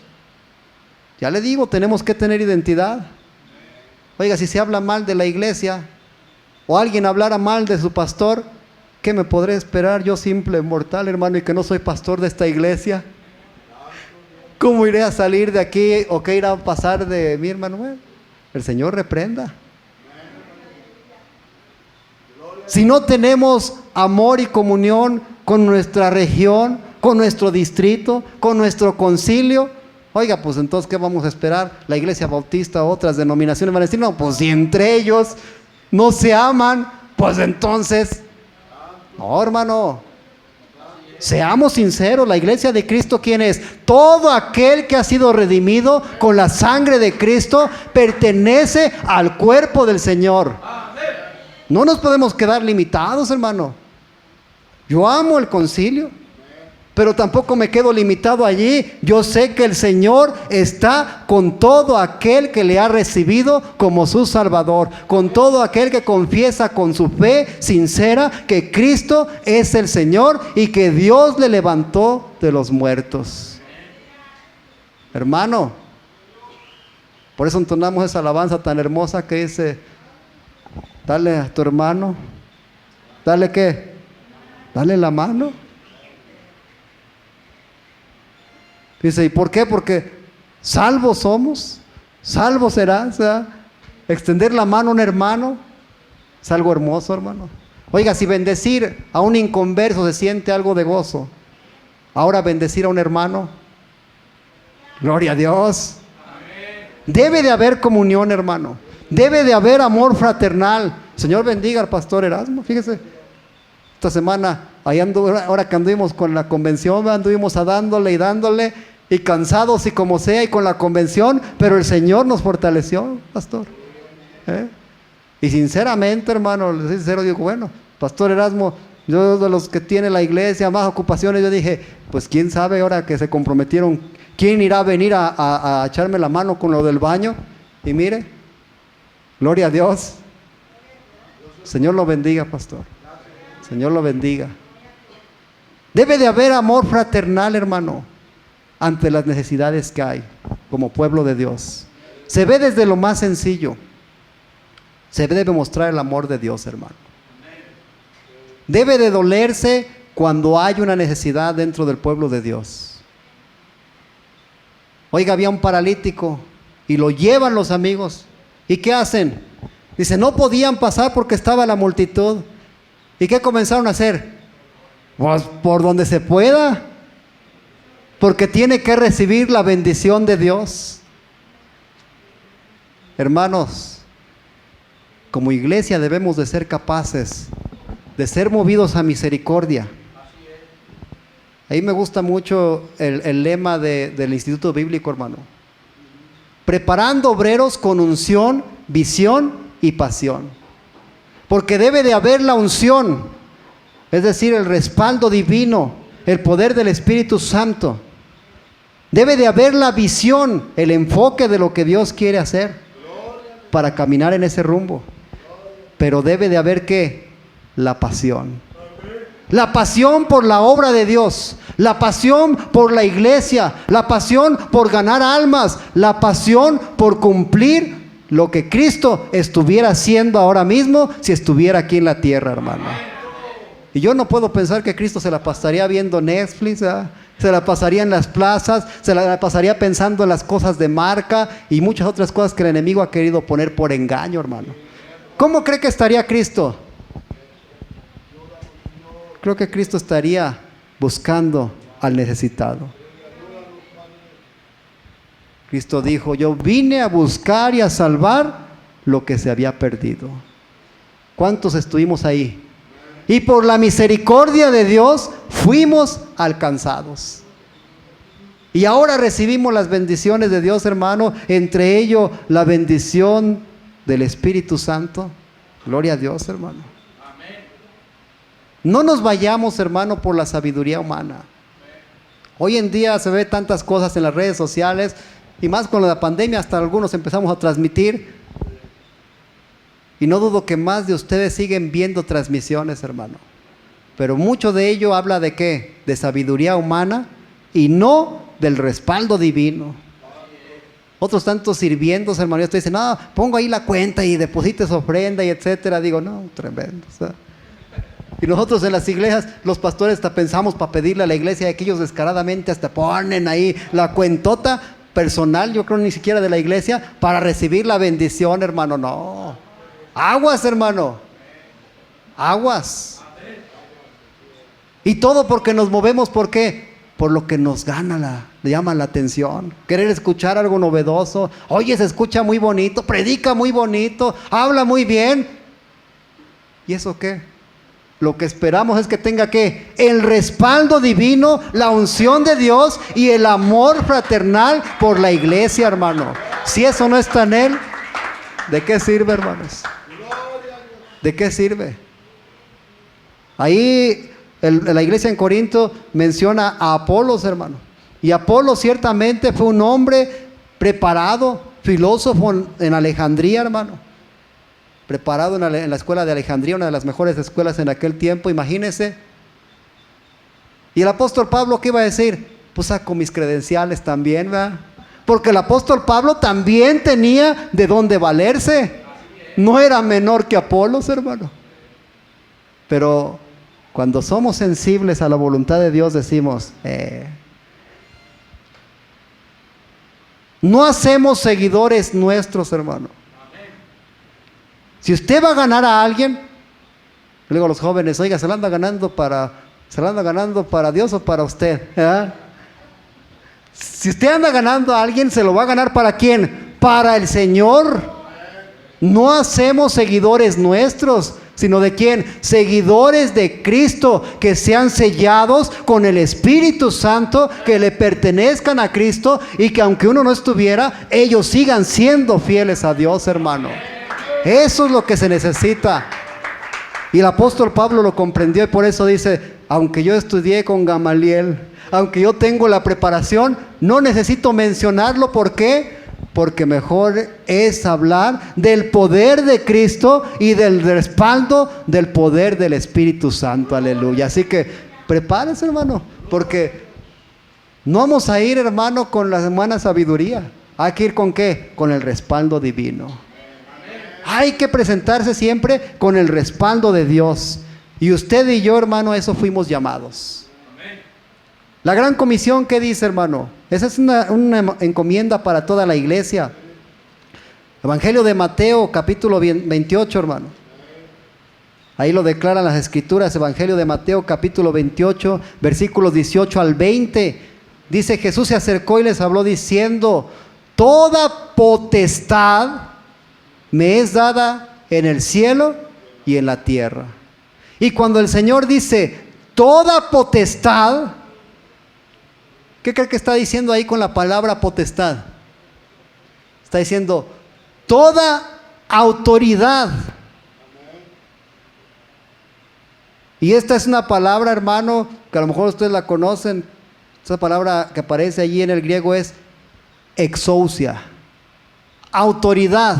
ya le digo, tenemos que tener identidad. Oiga, si se habla mal de la iglesia o alguien hablara mal de su pastor, ¿qué me podré esperar yo, simple mortal, hermano, y que no soy pastor de esta iglesia? ¿Cómo iré a salir de aquí o qué irá a pasar de mí, hermano? Bueno, el Señor reprenda. Si no tenemos amor y comunión con nuestra región, con nuestro distrito, con nuestro concilio, oiga, pues entonces, ¿qué vamos a esperar? La iglesia bautista, otras denominaciones van a decir, no, pues si entre ellos no se aman, pues entonces, no, hermano, seamos sinceros, la iglesia de Cristo, ¿quién es? Todo aquel que ha sido redimido con la sangre de Cristo pertenece al cuerpo del Señor. No nos podemos quedar limitados, hermano. Yo amo el concilio, pero tampoco me quedo limitado allí. Yo sé que el Señor está con todo aquel que le ha recibido como su Salvador, con todo aquel que confiesa con su fe sincera que Cristo es el Señor y que Dios le levantó de los muertos. Hermano, por eso entonamos esa alabanza tan hermosa que dice: dale a tu hermano, dale ¿qué? Dale la mano. Dice, ¿y por qué? Porque salvos somos, salvos serás. O sea, extender la mano a un hermano es algo hermoso, hermano. Oiga, si bendecir a un inconverso se siente algo de gozo, ahora bendecir a un hermano, gloria a Dios. Debe de haber comunión, hermano. Debe de haber amor fraternal. Señor bendiga al pastor Erasmo. Fíjese, esta semana, ahora que anduvimos con la convención, anduvimos dándole y cansados y como sea y con la convención, pero el Señor nos fortaleció, pastor. Y sinceramente, hermano, les soy sincero, digo, bueno, pastor Erasmo, yo de los que tiene la iglesia, más ocupaciones, yo dije, pues quién sabe ahora que se comprometieron, quién irá a venir a echarme la mano con lo del baño. Y mire, gloria a Dios. Señor lo bendiga, pastor. Señor lo bendiga. Debe de haber amor fraternal, hermano, ante las necesidades que hay como pueblo de Dios. Se ve desde lo más sencillo. Se debe mostrar el amor de Dios, hermano. Debe de dolerse cuando hay una necesidad dentro del pueblo de Dios. Oiga, había un paralítico y lo llevan los amigos. ¿Y qué hacen? Dice, no podían pasar porque estaba la multitud. ¿Y qué comenzaron a hacer? Pues por donde se pueda, porque tiene que recibir la bendición de Dios. Hermanos, como iglesia debemos de ser capaces de ser movidos a misericordia. Ahí me gusta mucho el lema del Instituto Bíblico, hermano. Preparando obreros con unción, visión y pasión. Porque debe de haber la unción, es decir, el respaldo divino, el poder del Espíritu Santo. Debe de haber la visión, el enfoque de lo que Dios quiere hacer para caminar en ese rumbo. Pero debe de haber ¿qué? La pasión. La pasión por la obra de Dios, la pasión por la iglesia, la pasión por ganar almas, la pasión por cumplir lo que Cristo estuviera haciendo ahora mismo si estuviera aquí en la tierra, hermano. Y yo no puedo pensar que Cristo se la pasaría viendo Netflix, ¿verdad? Se la pasaría en las plazas, se la pasaría pensando en las cosas de marca y muchas otras cosas que el enemigo ha querido poner por engaño, hermano. ¿Cómo cree que estaría Cristo? Creo que Cristo estaría buscando al necesitado. Cristo dijo: yo vine a buscar y a salvar lo que se había perdido. ¿Cuántos estuvimos ahí? Y por la misericordia de Dios fuimos alcanzados. Y ahora recibimos las bendiciones de Dios, hermano, entre ellos la bendición del Espíritu Santo. Gloria a Dios, hermano. No nos vayamos, hermano, por la sabiduría humana. Hoy en día se ve tantas cosas en las redes sociales, y más con la pandemia, hasta algunos empezamos a transmitir. Y no dudo que más de ustedes siguen viendo transmisiones, hermano. Pero mucho de ello habla de ¿qué? De sabiduría humana y no del respaldo divino. Otros tantos sirviendo, hermano, y ustedes dicen: no, pongo ahí la cuenta y deposites ofrenda y etcétera. Digo, no, tremendo. O sea, y nosotros en las iglesias, los pastores hasta pensamos para pedirle a la iglesia, y que ellos descaradamente hasta ponen ahí la cuentota personal, yo creo ni siquiera de la iglesia, para recibir la bendición, hermano. No. Aguas, hermano. Aguas. Y todo porque nos movemos, ¿por qué? Por lo que nos gana, le llama la atención. Querer escuchar algo novedoso. Oye, se escucha muy bonito, predica muy bonito, habla muy bien. ¿Y eso qué? Lo que esperamos es que tenga ¿qué? El respaldo divino, la unción de Dios y el amor fraternal por la iglesia, hermano. Si eso no está en él, ¿de qué sirve, hermanos? ¿De qué sirve? Ahí la iglesia en Corinto menciona a Apolos, hermano. Y Apolos ciertamente fue un hombre preparado, filósofo en Alejandría, hermano. Preparado en la escuela de Alejandría, una de las mejores escuelas en aquel tiempo, imagínense. Y el apóstol Pablo, ¿qué iba a decir? Pues saco mis credenciales también, ¿verdad? Porque el apóstol Pablo también tenía de dónde valerse. No era menor que Apolos, hermano. Pero cuando somos sensibles a la voluntad de Dios, decimos: no hacemos seguidores nuestros, hermano. Si usted va a ganar a alguien, le digo a los jóvenes: oiga, ¿se la anda ganando para Dios o para usted? ¿Eh? Si usted anda ganando a alguien, ¿se lo va a ganar para quién? Para el Señor. No hacemos seguidores nuestros, sino ¿de quién? Seguidores de Cristo, que sean sellados con el Espíritu Santo, que le pertenezcan a Cristo, y que aunque uno no estuviera, ellos sigan siendo fieles a Dios, hermano. Eso es lo que se necesita. Y el apóstol Pablo lo comprendió, y por eso dice: aunque yo estudié con Gamaliel, aunque yo tengo la preparación, no necesito mencionarlo. ¿Por qué? Porque mejor es hablar del poder de Cristo y del respaldo del poder del Espíritu Santo. Aleluya. Así que prepárese, hermano, porque no vamos a ir, hermano, con la humana sabiduría. Hay que ir ¿con qué? Con el respaldo divino. Hay que presentarse siempre con el respaldo de Dios. Y usted y yo, hermano, a eso fuimos llamados. La gran comisión, ¿qué dice, hermano? Esa es una encomienda para toda la iglesia. Evangelio de Mateo, capítulo 28, hermano. Ahí lo declaran las escrituras. Evangelio de Mateo, capítulo 28, versículos 18 al 20. Dice: Jesús se acercó y les habló diciendo: toda potestad me es dada en el cielo y en la tierra. Y cuando el Señor dice toda potestad, ¿qué cree que está diciendo ahí con la palabra potestad? Está diciendo toda autoridad. Y esta es una palabra, hermano, que a lo mejor ustedes la conocen. Esa palabra que aparece allí en el griego es exousia. Autoridad.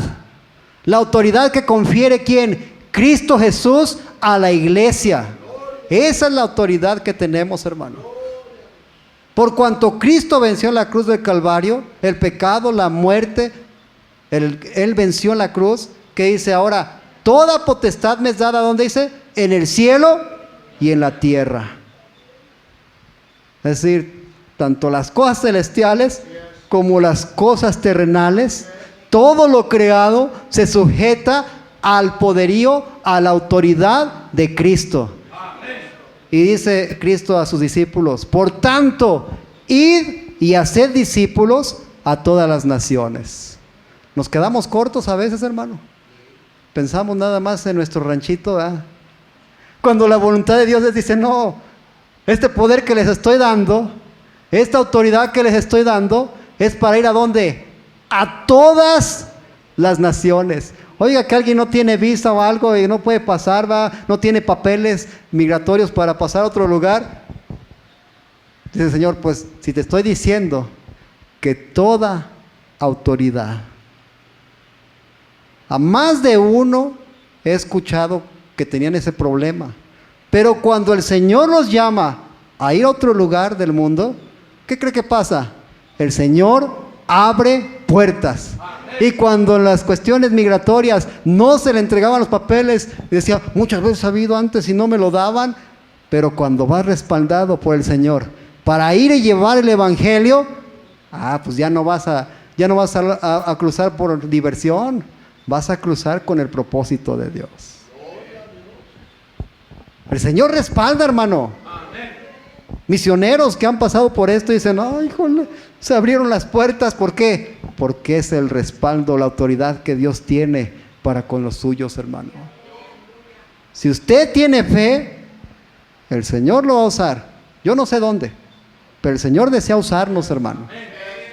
La autoridad que confiere ¿quién? Cristo Jesús a la iglesia. Esa es la autoridad que tenemos, hermano. Por cuanto Cristo venció en la cruz del Calvario, el pecado, la muerte, Él venció en la cruz, que dice ahora: toda potestad me es dada, ¿dónde dice? En el cielo y en la tierra. Es decir, tanto las cosas celestiales como las cosas terrenales, todo lo creado se sujeta al poderío, a la autoridad de Cristo. Y dice Cristo a sus discípulos: por tanto, id y haced discípulos a todas las naciones. Nos quedamos cortos a veces, hermano. Pensamos nada más en nuestro ranchito, ¿verdad? Cuando la voluntad de Dios les dice: no, este poder que les estoy dando, esta autoridad que les estoy dando, es para ir ¿a dónde? A todas las naciones. Oiga, que alguien no tiene visa o algo y no puede pasar, ¿va? No tiene papeles migratorios para pasar a otro lugar. Dice el Señor: pues si te estoy diciendo que toda autoridad, a más de uno he escuchado que tenían ese problema, pero cuando el Señor los llama a ir a otro lugar del mundo, ¿qué cree que pasa? El Señor abre puertas. Y cuando en las cuestiones migratorias no se le entregaban los papeles, decía: muchas veces ha habido antes y no me lo daban, pero cuando vas respaldado por el Señor para ir y llevar el evangelio, pues ya no vas a cruzar por diversión, vas a cruzar con el propósito de Dios. El Señor respalda, hermano. Misioneros que han pasado por esto dicen: ay, híjole, se abrieron las puertas. ¿Por qué? Porque es el respaldo, la autoridad que Dios tiene para con los suyos, hermano. Si usted tiene fe, el Señor lo va a usar. Yo no sé dónde, pero el Señor desea usarnos, hermano.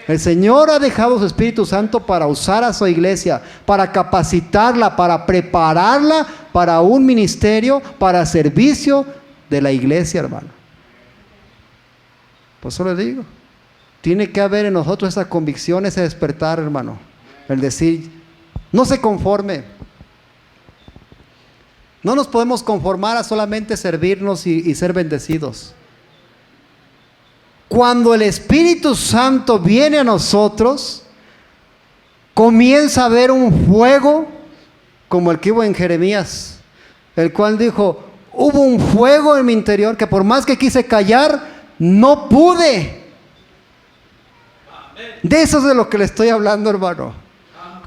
El Señor ha dejado su Espíritu Santo para usar a su iglesia, para capacitarla, para prepararla para un ministerio, para servicio de la iglesia, hermano. Por eso le digo, tiene que haber en nosotros esa convicción, ese despertar, hermano. El decir: no se conforme. No nos podemos conformar a solamente servirnos y ser bendecidos. Cuando el Espíritu Santo viene a nosotros, comienza a haber un fuego como el que hubo en Jeremías, el cual dijo: hubo un fuego en mi interior que por más que quise callar, no pude. De eso es de lo que le estoy hablando, hermano.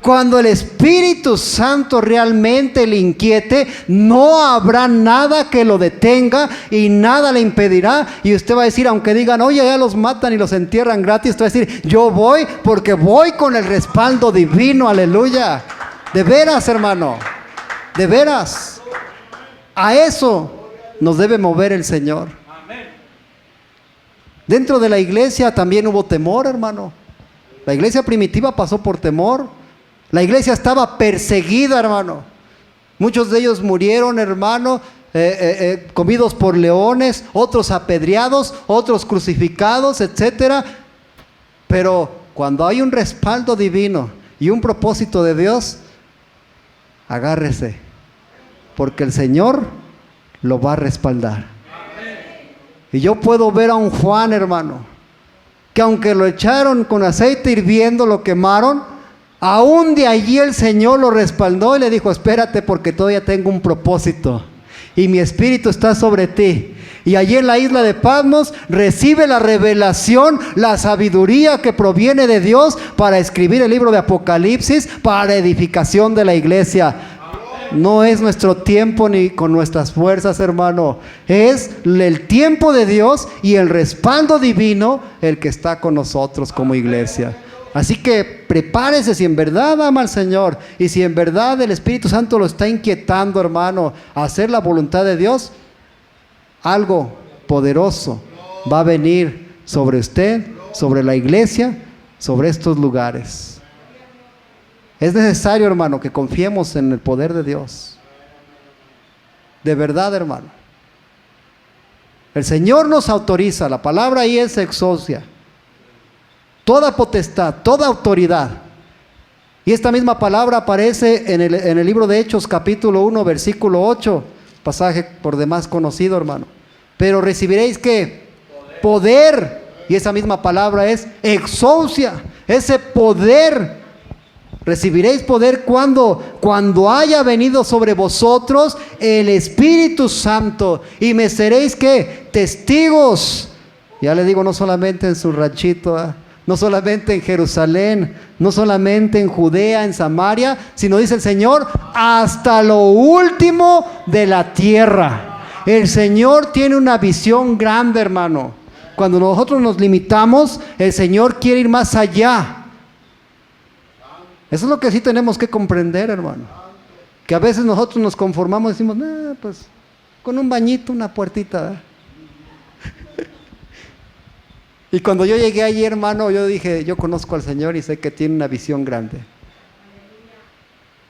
Cuando el Espíritu Santo realmente le inquiete, no habrá nada que lo detenga y nada le impedirá. Y usted va a decir, aunque digan: oye, ya los matan y los entierran gratis, usted va a decir: yo voy porque voy con el respaldo divino. Aleluya. De veras, hermano, de veras. A eso nos debe mover el Señor. Dentro de la iglesia también hubo temor, hermano. La iglesia primitiva pasó por temor. La iglesia estaba perseguida, hermano. Muchos de ellos murieron, hermano, comidos por leones, otros apedreados, otros crucificados, etcétera. Pero cuando hay un respaldo divino y un propósito de Dios, agárrese, porque el Señor lo va a respaldar. Y yo puedo ver a un Juan, hermano, que aunque lo echaron con aceite hirviendo, lo quemaron, aún de allí el Señor lo respaldó y le dijo: espérate, porque todavía tengo un propósito y mi Espíritu está sobre ti. Y allí en la isla de Patmos recibe la revelación, la sabiduría que proviene de Dios para escribir el libro de Apocalipsis para edificación de la iglesia. No es nuestro tiempo ni con nuestras fuerzas, hermano. Es el tiempo de Dios y el respaldo divino el que está con nosotros como iglesia. Así que prepárese, si en verdad ama al Señor y si en verdad el Espíritu Santo lo está inquietando, hermano, a hacer la voluntad de Dios, algo poderoso va a venir sobre usted, sobre la iglesia, sobre estos lugares. Es necesario, hermano, que confiemos en el poder de Dios. De verdad, hermano. El Señor nos autoriza, la palabra ahí es exousia, toda potestad, toda autoridad. Y esta misma palabra aparece en el libro de Hechos, capítulo 1, versículo 8, pasaje por demás conocido, hermano. Pero recibiréis ¿qué? Poder. Y esa misma palabra es exousia, ese poder Recibiréis poder cuando haya venido sobre vosotros el Espíritu Santo, y me seréis ¿qué? Testigos. Ya le digo, no solamente en su ranchito, no solamente en Jerusalén, no solamente en Judea, en Samaria, sino dice el Señor, hasta lo último de la tierra. El Señor tiene una visión grande, hermano. Cuando nosotros nos limitamos, el Señor quiere ir más allá. Eso es lo que sí tenemos que comprender, hermano. Que a veces nosotros nos conformamos y decimos, pues con un bañito, una puertita, ¿eh? Y cuando yo llegué allí, hermano, yo dije, yo conozco al Señor y sé que tiene una visión grande.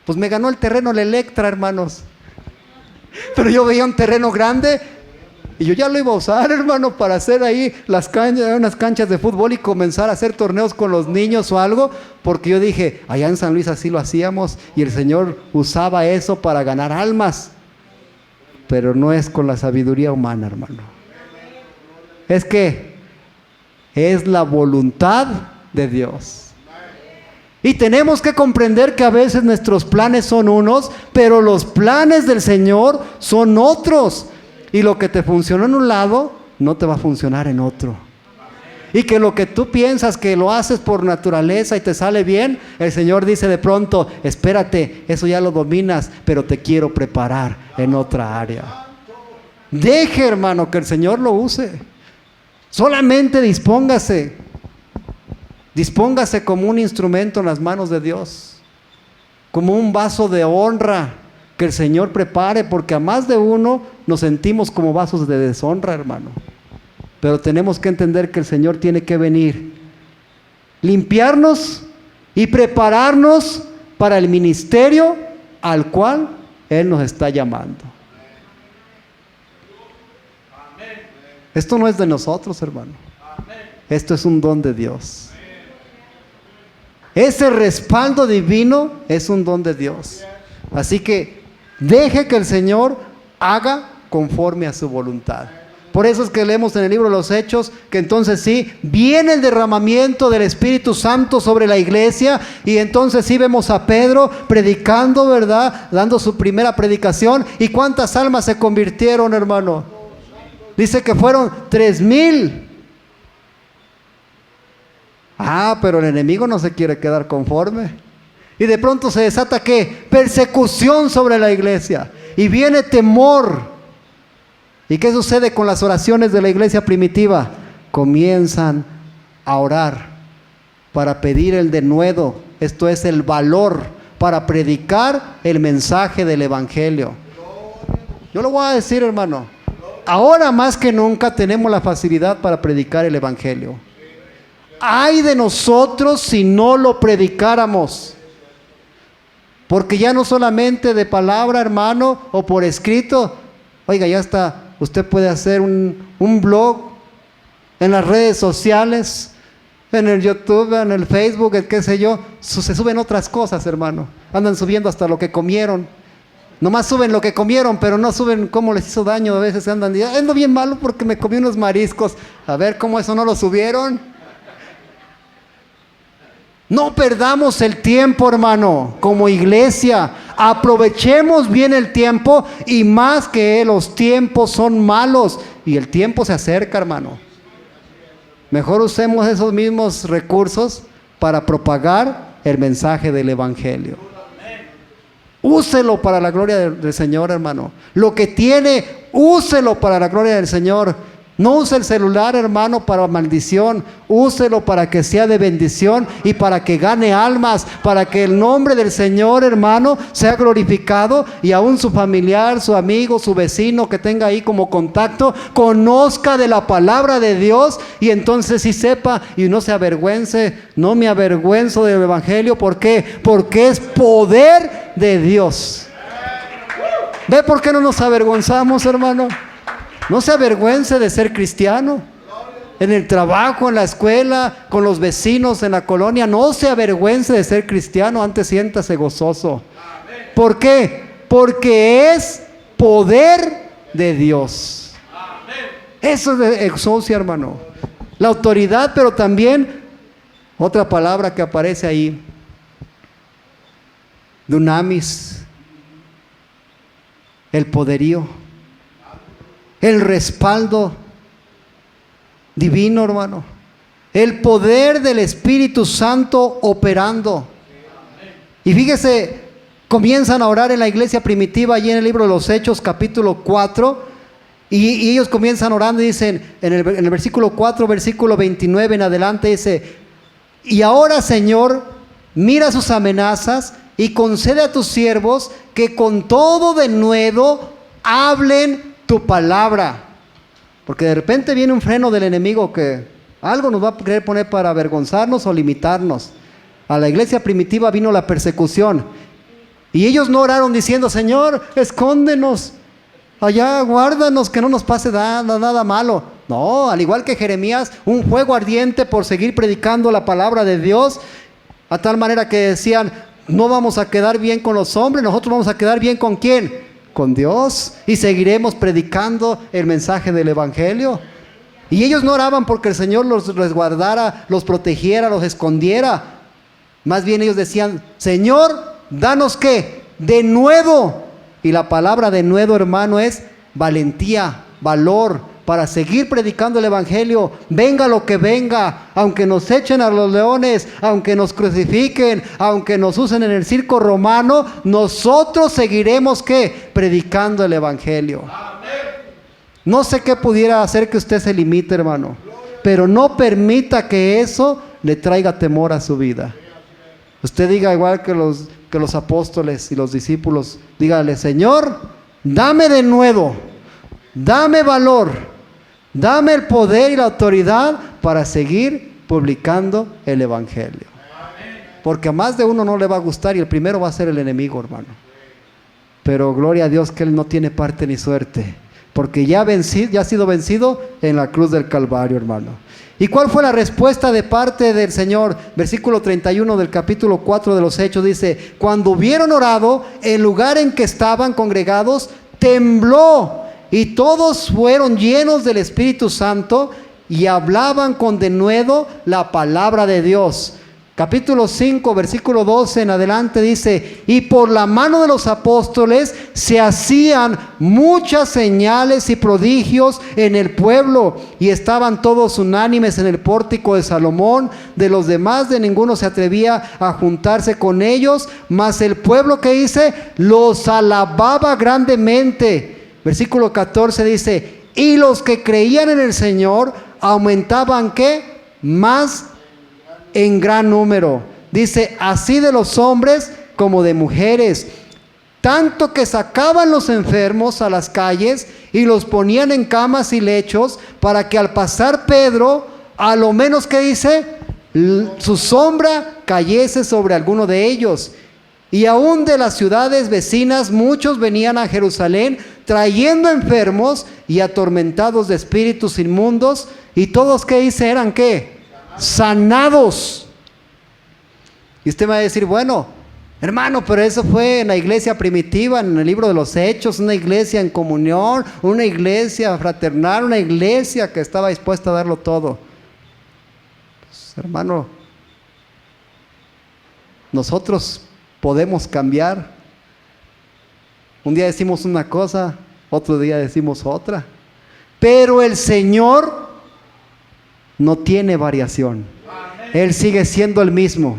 Pues me ganó el terreno la Electra, hermanos. Pero yo veía un terreno grande y yo ya lo iba a usar, hermano, para hacer ahí unas canchas de fútbol y comenzar a hacer torneos con los niños o algo, porque yo dije, allá en San Luis así lo hacíamos y el Señor usaba eso para ganar almas. Pero no es con la sabiduría humana, hermano. Es que es la voluntad de Dios. Y tenemos que comprender que a veces nuestros planes son unos, pero los planes del Señor son otros. Y lo que te funcionó en un lado, no te va a funcionar en otro. Y que lo que tú piensas que lo haces por naturaleza y te sale bien, el Señor dice de pronto, espérate, eso ya lo dominas, pero te quiero preparar en otra área. Deje, hermano, que el Señor lo use. Solamente dispóngase como un instrumento en las manos de Dios, como un vaso de honra que el Señor prepare, porque a más de uno nos sentimos como vasos de deshonra, hermano. Pero tenemos que entender que el Señor tiene que venir, limpiarnos y prepararnos para el ministerio al cual Él nos está llamando. Esto no es de nosotros, hermano. Esto es un don de Dios. Ese respaldo divino es un don de Dios. Así que deje que el Señor haga conforme a su voluntad. Por eso es que leemos en el libro de los Hechos que entonces sí, viene el derramamiento del Espíritu Santo sobre la iglesia, y entonces sí vemos a Pedro predicando, ¿verdad? Dando su primera predicación. ¿Y cuántas almas se convirtieron, hermano? Dice que fueron 3,000. Pero el enemigo no se quiere quedar conforme. Y de pronto se desata ¿qué? Persecución sobre la iglesia. Y viene temor. ¿Y qué sucede con las oraciones de la iglesia primitiva? Comienzan a orar para pedir el denuedo. Esto es el valor para predicar el mensaje del evangelio. Yo lo voy a decir, hermano. Ahora más que nunca tenemos la facilidad para predicar el evangelio. Ay de nosotros si no lo predicáramos. Porque ya no solamente de palabra, hermano, o por escrito. Oiga, ya está. Usted puede hacer un blog en las redes sociales, en el YouTube, en el Facebook, qué sé yo. Se suben otras cosas, hermano. Andan subiendo hasta lo que comieron. Nomás suben lo que comieron, pero no suben cómo les hizo daño. A veces andan diciendo, ando bien malo porque me comí unos mariscos. A ver, ¿cómo eso no lo subieron? No perdamos el tiempo, hermano, como iglesia. Aprovechemos bien el tiempo, y más que los tiempos son malos y el tiempo se acerca, hermano. Mejor usemos esos mismos recursos para propagar el mensaje del evangelio. Úselo para la gloria del Señor, hermano. Lo que tiene, úselo para la gloria del Señor. No use el celular, hermano, para maldición. Úselo para que sea de bendición y para que gane almas, para que el nombre del Señor, hermano, sea glorificado, y aún su familiar, su amigo, su vecino que tenga ahí como contacto, conozca de la palabra de Dios, y entonces sí sepa y no se avergüence. No me avergüenzo del evangelio. ¿Por qué? Porque es poder de Dios. ¿Ve por qué no nos avergonzamos, hermano? No se avergüence de ser cristiano. En el trabajo, en la escuela, con los vecinos, en la colonia, no se avergüence de ser cristiano. Antes siéntase gozoso. ¿Por qué? Porque es poder de Dios. Eso es de exousia, hermano. La autoridad, pero también otra palabra que aparece ahí. dunamis, el poderío, el respaldo divino, hermano, el poder del Espíritu Santo operando. Y fíjese, comienzan a orar en la iglesia primitiva, allí en el libro de los Hechos, capítulo 4, y ellos comienzan orando y dicen, en el versículo 4, versículo 29 en adelante, dice: y ahora, Señor, mira sus amenazas y concede a tus siervos que con todo denuedo hablen tu palabra. Porque de repente viene un freno del enemigo que algo nos va a querer poner para avergonzarnos o limitarnos. A la iglesia primitiva vino la persecución. Y ellos no oraron diciendo: Señor, escóndenos, allá guárdanos, que no nos pase nada malo. No, al igual que Jeremías, un fuego ardiente por seguir predicando la palabra de Dios, a tal manera que decían: no vamos a quedar bien con los hombres, nosotros vamos a quedar bien ¿con quién? Con Dios, y seguiremos predicando el mensaje del evangelio. Y ellos no oraban porque el Señor los resguardara, los protegiera, los escondiera. Más bien ellos decían: Señor, danos ¿qué? Denuedo. Y la palabra denuedo, hermano, es valentía, valor, para seguir predicando el evangelio, venga lo que venga, aunque nos echen a los leones, aunque nos crucifiquen, aunque nos usen en el circo romano, nosotros seguiremos ¿qué? Predicando el evangelio. No sé qué pudiera hacer que usted se limite, hermano, pero no permita que eso le traiga temor a su vida. Usted diga igual que los apóstoles y los discípulos, dígale: Señor, dame de nuevo, dame valor, dame el poder y la autoridad para seguir publicando el evangelio. Porque a más de uno no le va a gustar y el primero va a ser el enemigo, hermano. Pero gloria a Dios que él no tiene parte ni suerte, porque ya ha sido vencido en la cruz del Calvario, hermano. ¿Y cuál fue la respuesta de parte del Señor? Versículo 31 del capítulo 4 de los Hechos dice: cuando hubieron orado, el lugar en que estaban congregados tembló, y todos fueron llenos del Espíritu Santo y hablaban con denuedo la palabra de Dios. Capítulo 5, versículo 12 en adelante dice: y por la mano de los apóstoles se hacían muchas señales y prodigios en el pueblo, y estaban todos unánimes en el pórtico de Salomón. De los demás de ninguno se atrevía a juntarse con ellos, mas el pueblo, ¿qué dice? Los alababa grandemente. Versículo 14 dice: y los que creían en el Señor aumentaban ¿qué? Más en gran número. Dice: así de los hombres como de mujeres, tanto que sacaban los enfermos a las calles y los ponían en camas y lechos, para que al pasar Pedro, a lo menos, ¿qué dice? Su sombra cayese sobre alguno de ellos. Y aún de las ciudades vecinas muchos venían a Jerusalén trayendo enfermos y atormentados de espíritus inmundos, y todos, ¿qué dice? Eran ¿qué? Sanados. Y usted me va a decir: bueno, hermano, pero eso fue en la iglesia primitiva, en el libro de los Hechos, una iglesia en comunión, una iglesia fraternal, una iglesia que estaba dispuesta a darlo todo. Pues, hermano, nosotros podemos cambiar. Un día decimos una cosa, otro día decimos otra, pero el Señor no tiene variación. Él sigue siendo el mismo.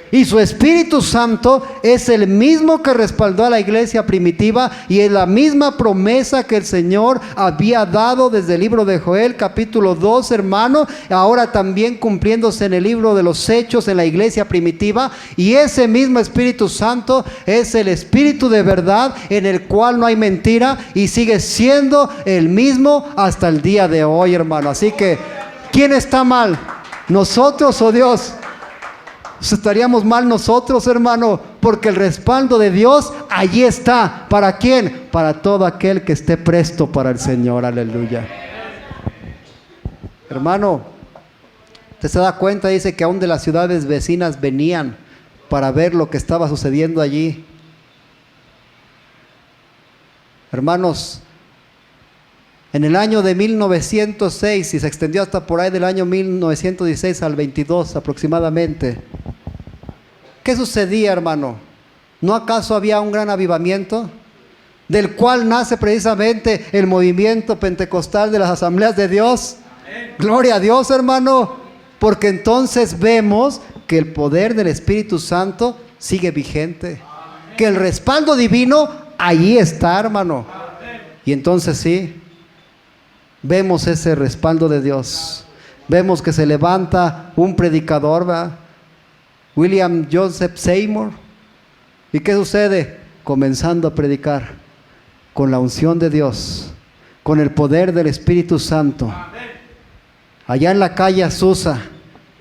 Y su Espíritu Santo es el mismo que respaldó a la iglesia primitiva, y es la misma promesa que el Señor había dado desde el libro de Joel, capítulo 2, hermano, ahora también cumpliéndose en el libro de los Hechos en la iglesia primitiva. Y ese mismo Espíritu Santo es el Espíritu de verdad, en el cual no hay mentira, y sigue siendo el mismo hasta el día de hoy, hermano. Así que, ¿quién está mal? ¿Nosotros o Dios? Estaríamos mal nosotros, hermano, porque el respaldo de Dios allí está. ¿Para quién? Para todo aquel que esté presto para el Señor. Aleluya. Hermano, ¿usted se da cuenta? Dice que aún de las ciudades vecinas venían para ver lo que estaba sucediendo allí. Hermanos, en el año de 1906, y se extendió hasta por ahí del año 1916 al 22 aproximadamente, ¿qué sucedía, hermano? ¿No acaso había un gran avivamiento? Del cual nace precisamente el movimiento pentecostal de las asambleas de Dios. Amén. Gloria a Dios, hermano, porque entonces vemos que el poder del Espíritu Santo sigue vigente. Amén. Que el respaldo divino allí está, hermano. Amén. Y entonces sí, vemos ese respaldo de Dios. Vemos que se levanta un predicador, ¿verdad? William Joseph Seymour. ¿Y qué sucede? Comenzando a predicar con la unción de Dios, con el poder del Espíritu Santo. Allá en la calle Azusa,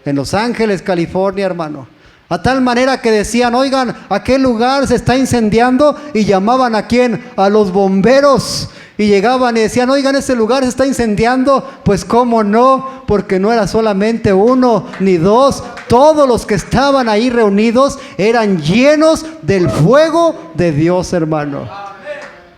en Los Ángeles, California, hermano. A tal manera que decían, oigan, aquel lugar se está incendiando, y llamaban ¿a quién? A los bomberos. Y llegaban y decían, oigan, ese lugar se está incendiando. Pues cómo no, porque no era solamente uno ni dos. Todos los que estaban ahí reunidos eran llenos del fuego de Dios, hermano.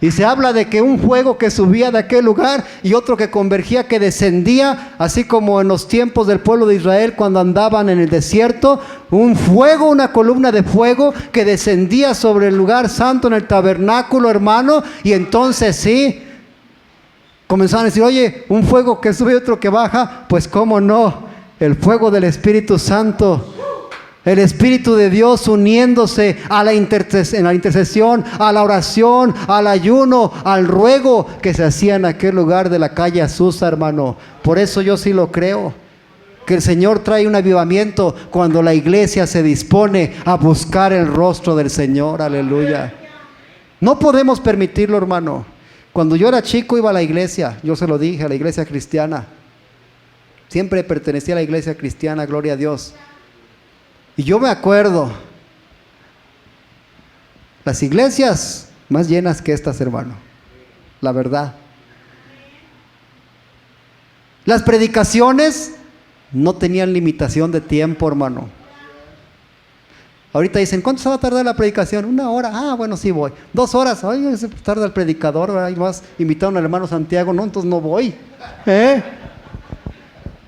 Y se habla de que un fuego que subía de aquel lugar y otro que convergía, que descendía, así como en los tiempos del pueblo de Israel cuando andaban en el desierto, un fuego, una columna de fuego que descendía sobre el lugar santo en el tabernáculo, hermano. Y entonces sí, comenzaban a decir, oye, un fuego que sube y otro que baja. Pues cómo no, el fuego del Espíritu Santo. El Espíritu de Dios uniéndose a la intercesión, a la oración, al ayuno, al ruego que se hacía en aquel lugar de la calle Azusa, hermano. Por eso yo sí lo creo, que el Señor trae un avivamiento cuando la iglesia se dispone a buscar el rostro del Señor. Aleluya. No podemos permitirlo, hermano. Cuando yo era chico iba a la iglesia, yo se lo dije, a la iglesia cristiana. Siempre pertenecía a la iglesia cristiana, gloria a Dios. Y yo me acuerdo, las iglesias más llenas que estas, hermano, la verdad. Las predicaciones no tenían limitación de tiempo, hermano. Ahorita dicen, ¿cuánto se va a tardar la predicación? 1 hora. Ah, bueno, sí voy. 2 horas. Ay, se tarda el predicador. Ahí más invitaron al hermano Santiago. No, entonces no voy.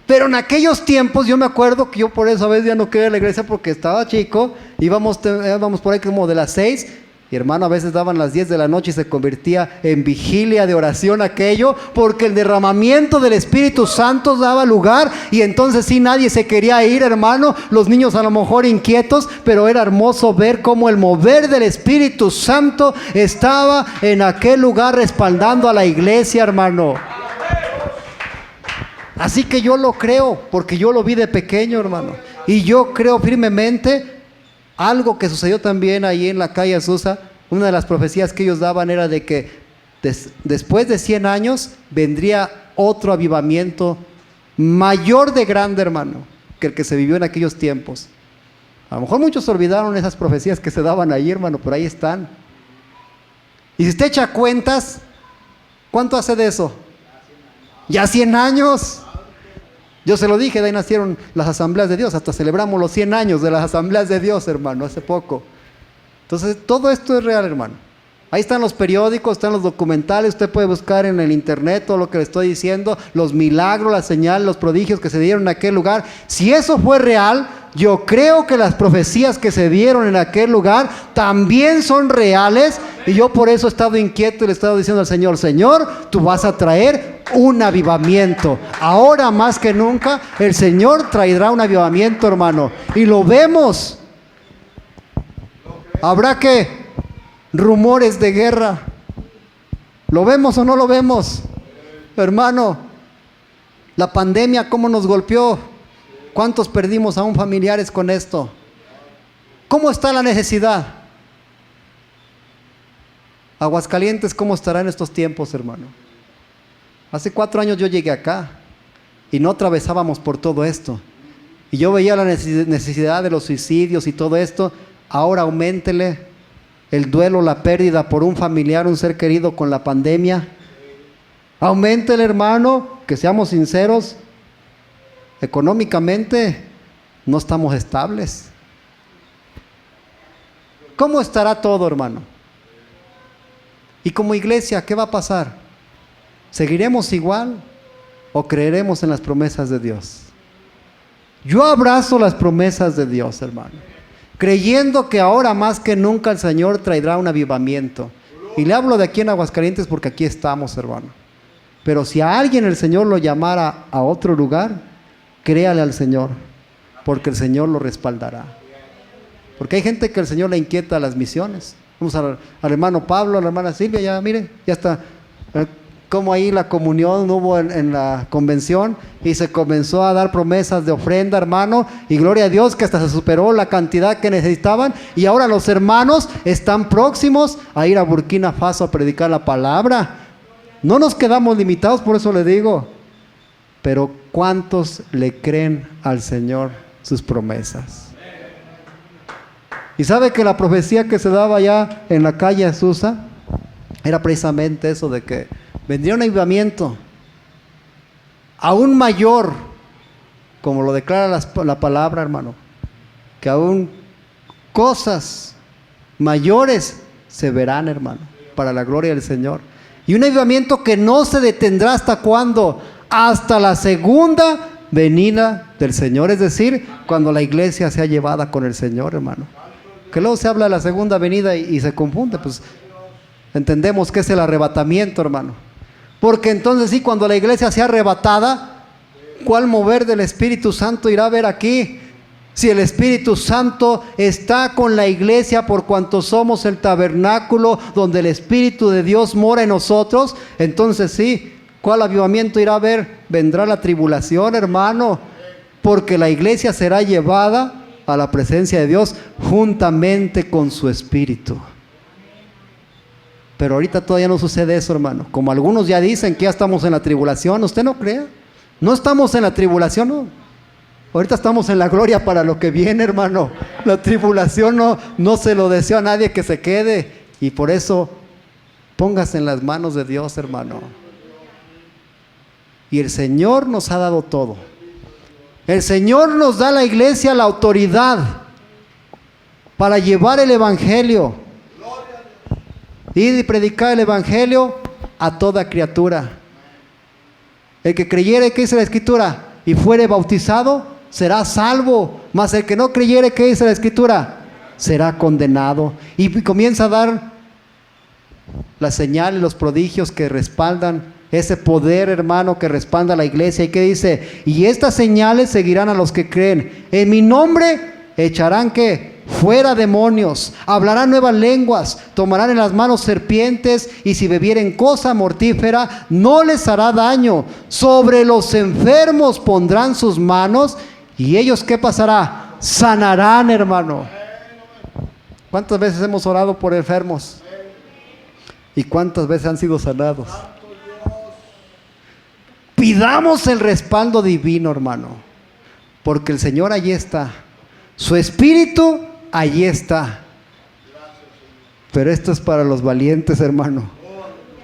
Pero en aquellos tiempos yo me acuerdo que yo por eso a veces ya no quería ir a la iglesia porque estaba chico. Íbamos por ahí como de las 6. Y hermano, a veces daban las 10 de la noche y se convertía en vigilia de oración aquello, porque el derramamiento del Espíritu Santo daba lugar. Y entonces sí, nadie se quería ir, hermano. Los niños a lo mejor inquietos, pero era hermoso ver cómo el mover del Espíritu Santo estaba en aquel lugar respaldando a la iglesia, hermano. Así que yo lo creo, porque yo lo vi de pequeño, hermano. Y yo creo firmemente algo que sucedió también ahí en la calle Azusa. Una de las profecías que ellos daban era de que después de 100 años vendría otro avivamiento mayor de grande, hermano, que el que se vivió en aquellos tiempos. A lo mejor muchos olvidaron esas profecías que se daban ahí, hermano, pero ahí están. Y si usted echa cuentas, ¿cuánto hace de eso? Ya 100 años. Yo se lo dije, de ahí nacieron las asambleas de Dios. Hasta celebramos los 100 años de las asambleas de Dios, hermano, hace poco. Entonces, todo esto es real, hermano. Ahí están los periódicos, están los documentales. Usted puede buscar en el internet todo lo que le estoy diciendo, los milagros, las señales, los prodigios que se dieron en aquel lugar. Si eso fue real, yo creo que las profecías que se dieron en aquel lugar también son reales. Y yo por eso he estado inquieto y le he estado diciendo al Señor, Señor, tú vas a traer un avivamiento. Ahora más que nunca, el Señor traerá un avivamiento, hermano. Y lo vemos. Habrá que rumores de guerra. ¿Lo vemos o no lo vemos? Hermano, la pandemia, ¿cómo nos golpeó? ¿Cuántos perdimos aún familiares con esto? ¿Cómo está la necesidad? Aguascalientes, ¿cómo estará en estos tiempos, hermano? Hace 4 años yo llegué acá y no atravesábamos por todo esto. Y yo veía la necesidad de los suicidios y todo esto. Ahora auméntele el duelo, la pérdida por un familiar, un ser querido con la pandemia. Auméntele, hermano, que seamos sinceros. Económicamente no estamos estables. ¿Cómo estará todo, hermano? Y como iglesia, ¿qué va a pasar? ¿Seguiremos igual o creeremos en las promesas de Dios? Yo abrazo las promesas de Dios, hermano. creyendo que ahora más que nunca el Señor traerá un avivamiento. Y le hablo de aquí en Aguascalientes porque aquí estamos, hermano. Pero si a alguien el Señor lo llamara a otro lugar, créale al Señor, porque el Señor lo respaldará. Porque hay gente que el Señor le inquieta a las misiones. Vamos al hermano Pablo, a la hermana Silvia, ya mire, ya está. Como ahí la comunión hubo en la convención y se comenzó a dar promesas de ofrenda, hermano, y gloria a Dios que hasta se superó la cantidad que necesitaban, y ahora los hermanos están próximos a ir a Burkina Faso a predicar la palabra. No nos quedamos limitados, por eso le digo, pero ¿cuántos le creen al Señor sus promesas? Y sabe que la profecía que se daba allá en la calle Azusa era precisamente eso, de que vendría un avivamiento aún mayor, como lo declara la palabra, hermano, que aún cosas mayores se verán, hermano, para la gloria del Señor. Y un avivamiento que no se detendrá hasta cuándo, hasta la segunda venida del Señor, es decir, cuando la iglesia sea llevada con el Señor, hermano. Que luego se habla de la segunda venida y se confunde, pues entendemos que es el arrebatamiento, hermano. Porque entonces sí, cuando la iglesia sea arrebatada, ¿cuál mover del Espíritu Santo irá a ver aquí? Si el Espíritu Santo está con la iglesia por cuanto somos el tabernáculo donde el Espíritu de Dios mora en nosotros, entonces sí, ¿cuál avivamiento irá a ver? Vendrá la tribulación, hermano, porque la iglesia será llevada a la presencia de Dios juntamente con su Espíritu. Pero ahorita todavía no sucede eso, hermano. Como algunos ya dicen que ya estamos en la tribulación, ¿usted no cree? No estamos en la tribulación, no. Ahorita estamos en la gloria para lo que viene, hermano. La tribulación no se lo deseo a nadie que se quede. Y por eso, póngase en las manos de Dios, hermano. Y el Señor nos ha dado todo. El Señor nos da a la iglesia la autoridad para llevar el Evangelio. Ir y predicar el Evangelio a toda criatura. El que creyere que dice la Escritura y fuere bautizado, será salvo. Mas el que no creyere que dice la Escritura, será condenado. Y comienza a dar las señales, los prodigios que respaldan ese poder, hermano, que respalda a la iglesia. Y que dice, y estas señales seguirán a los que creen. En mi nombre echarán que fuera demonios, hablarán nuevas lenguas, tomarán en las manos serpientes, y si bebieren cosa mortífera no les hará daño. Sobre los enfermos pondrán sus manos, y ellos, ¿qué pasará? Sanarán, hermano. ¿Cuántas veces hemos orado por enfermos? ¿Y cuántas veces han sido sanados? Pidamos el respaldo divino, hermano, porque el Señor allí está. Su Espíritu allí está. Pero esto es para los valientes, hermano.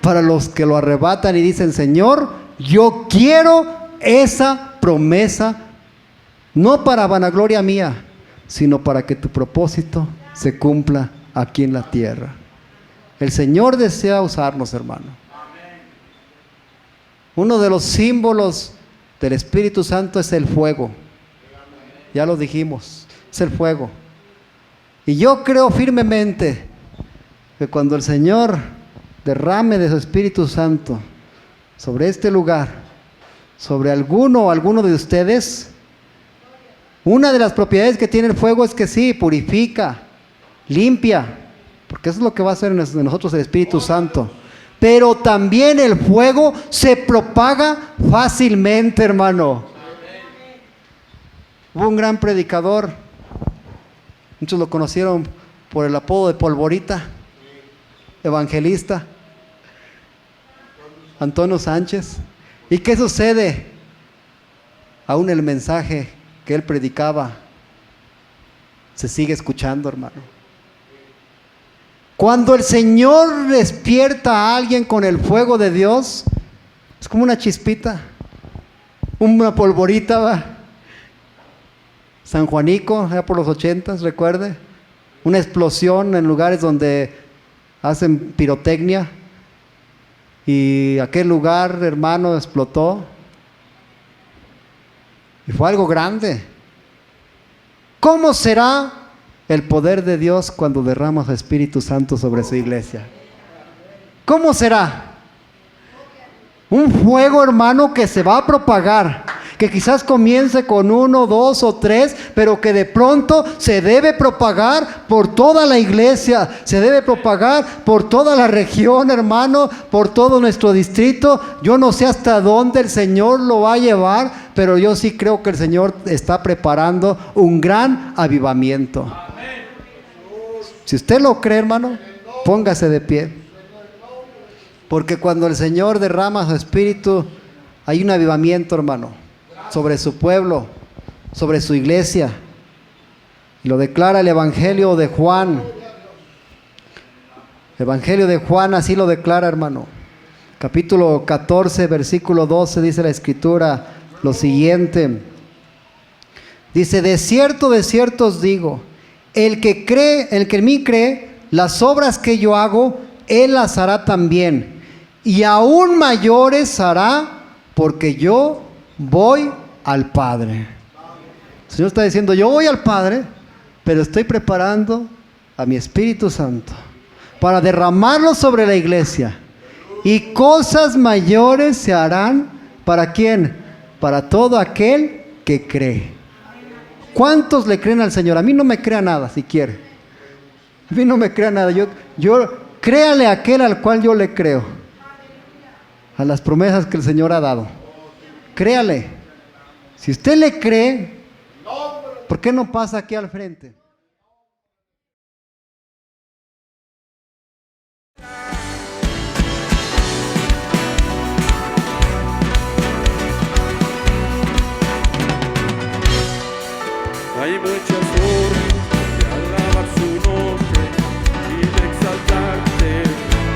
Para los que lo arrebatan y dicen, Señor, yo quiero esa promesa, no para vanagloria mía, sino para que tu propósito se cumpla aquí en la tierra. El Señor desea usarnos, hermano. Uno de los símbolos del Espíritu Santo es el fuego. Ya lo dijimos, es el fuego. Y yo creo firmemente que cuando el Señor derrame de su Espíritu Santo sobre este lugar, sobre alguno de ustedes, una de las propiedades que tiene el fuego es que sí, purifica, limpia, porque eso es lo que va a hacer en nosotros el Espíritu Santo. Pero también el fuego se propaga fácilmente, hermano. Hubo un gran predicador, muchos lo conocieron por el apodo de Polvorita, evangelista, Antonio Sánchez. ¿Y qué sucede? Aún el mensaje que él predicaba se sigue escuchando, hermano. Cuando el Señor despierta a alguien con el fuego de Dios, es como una chispita, una polvorita, va. San Juanico, allá por los 80s, recuerde, una explosión en lugares donde hacen pirotecnia, y aquel lugar, hermano, explotó, y fue algo grande. ¿Cómo será el poder de Dios cuando derrama su Espíritu Santo sobre su iglesia? ¿Cómo será? Un fuego, hermano, que se va a propagar, que quizás comience con 1, 2 o 3, pero que de pronto se debe propagar por toda la iglesia, se debe propagar por toda la región, hermano, por todo nuestro distrito. Yo no sé hasta dónde el Señor lo va a llevar, pero yo sí creo que el Señor está preparando un gran avivamiento. Si usted lo cree, hermano, póngase de pie. Porque cuando el Señor derrama su Espíritu, hay un avivamiento, hermano, sobre su pueblo, sobre su iglesia. Y lo declara el Evangelio de Juan. El Evangelio de Juan así lo declara, hermano. Capítulo 14, versículo 12, dice la Escritura lo siguiente. Dice: de cierto os digo, el que en mí cree, las obras que yo hago, él las hará también. Y aún mayores hará, porque yo voy al Padre. El Señor está diciendo: yo voy al Padre, pero estoy preparando a mi Espíritu Santo para derramarlo sobre la iglesia. Y cosas mayores se harán, ¿para quién? Para todo aquel que cree. ¿Cuántos le creen al Señor? A mí no me crea nada, si quiere. A mí no me crea nada. Yo créale a aquel al cual yo le creo, a las promesas que el Señor ha dado. Créale. Si usted le cree, ¿por qué no pasa aquí al frente? Hay muchas formas de alabar su nombre y de exaltarte,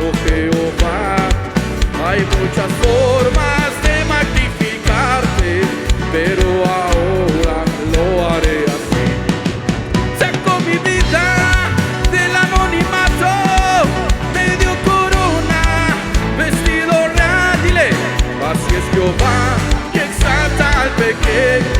oh Jehová. Hay muchas formas de magnificarte, pero ahora lo haré así. Saco mi vida del anonimato, me dio corona, vestido real, dile, así es Jehová, que exalta al pequeño.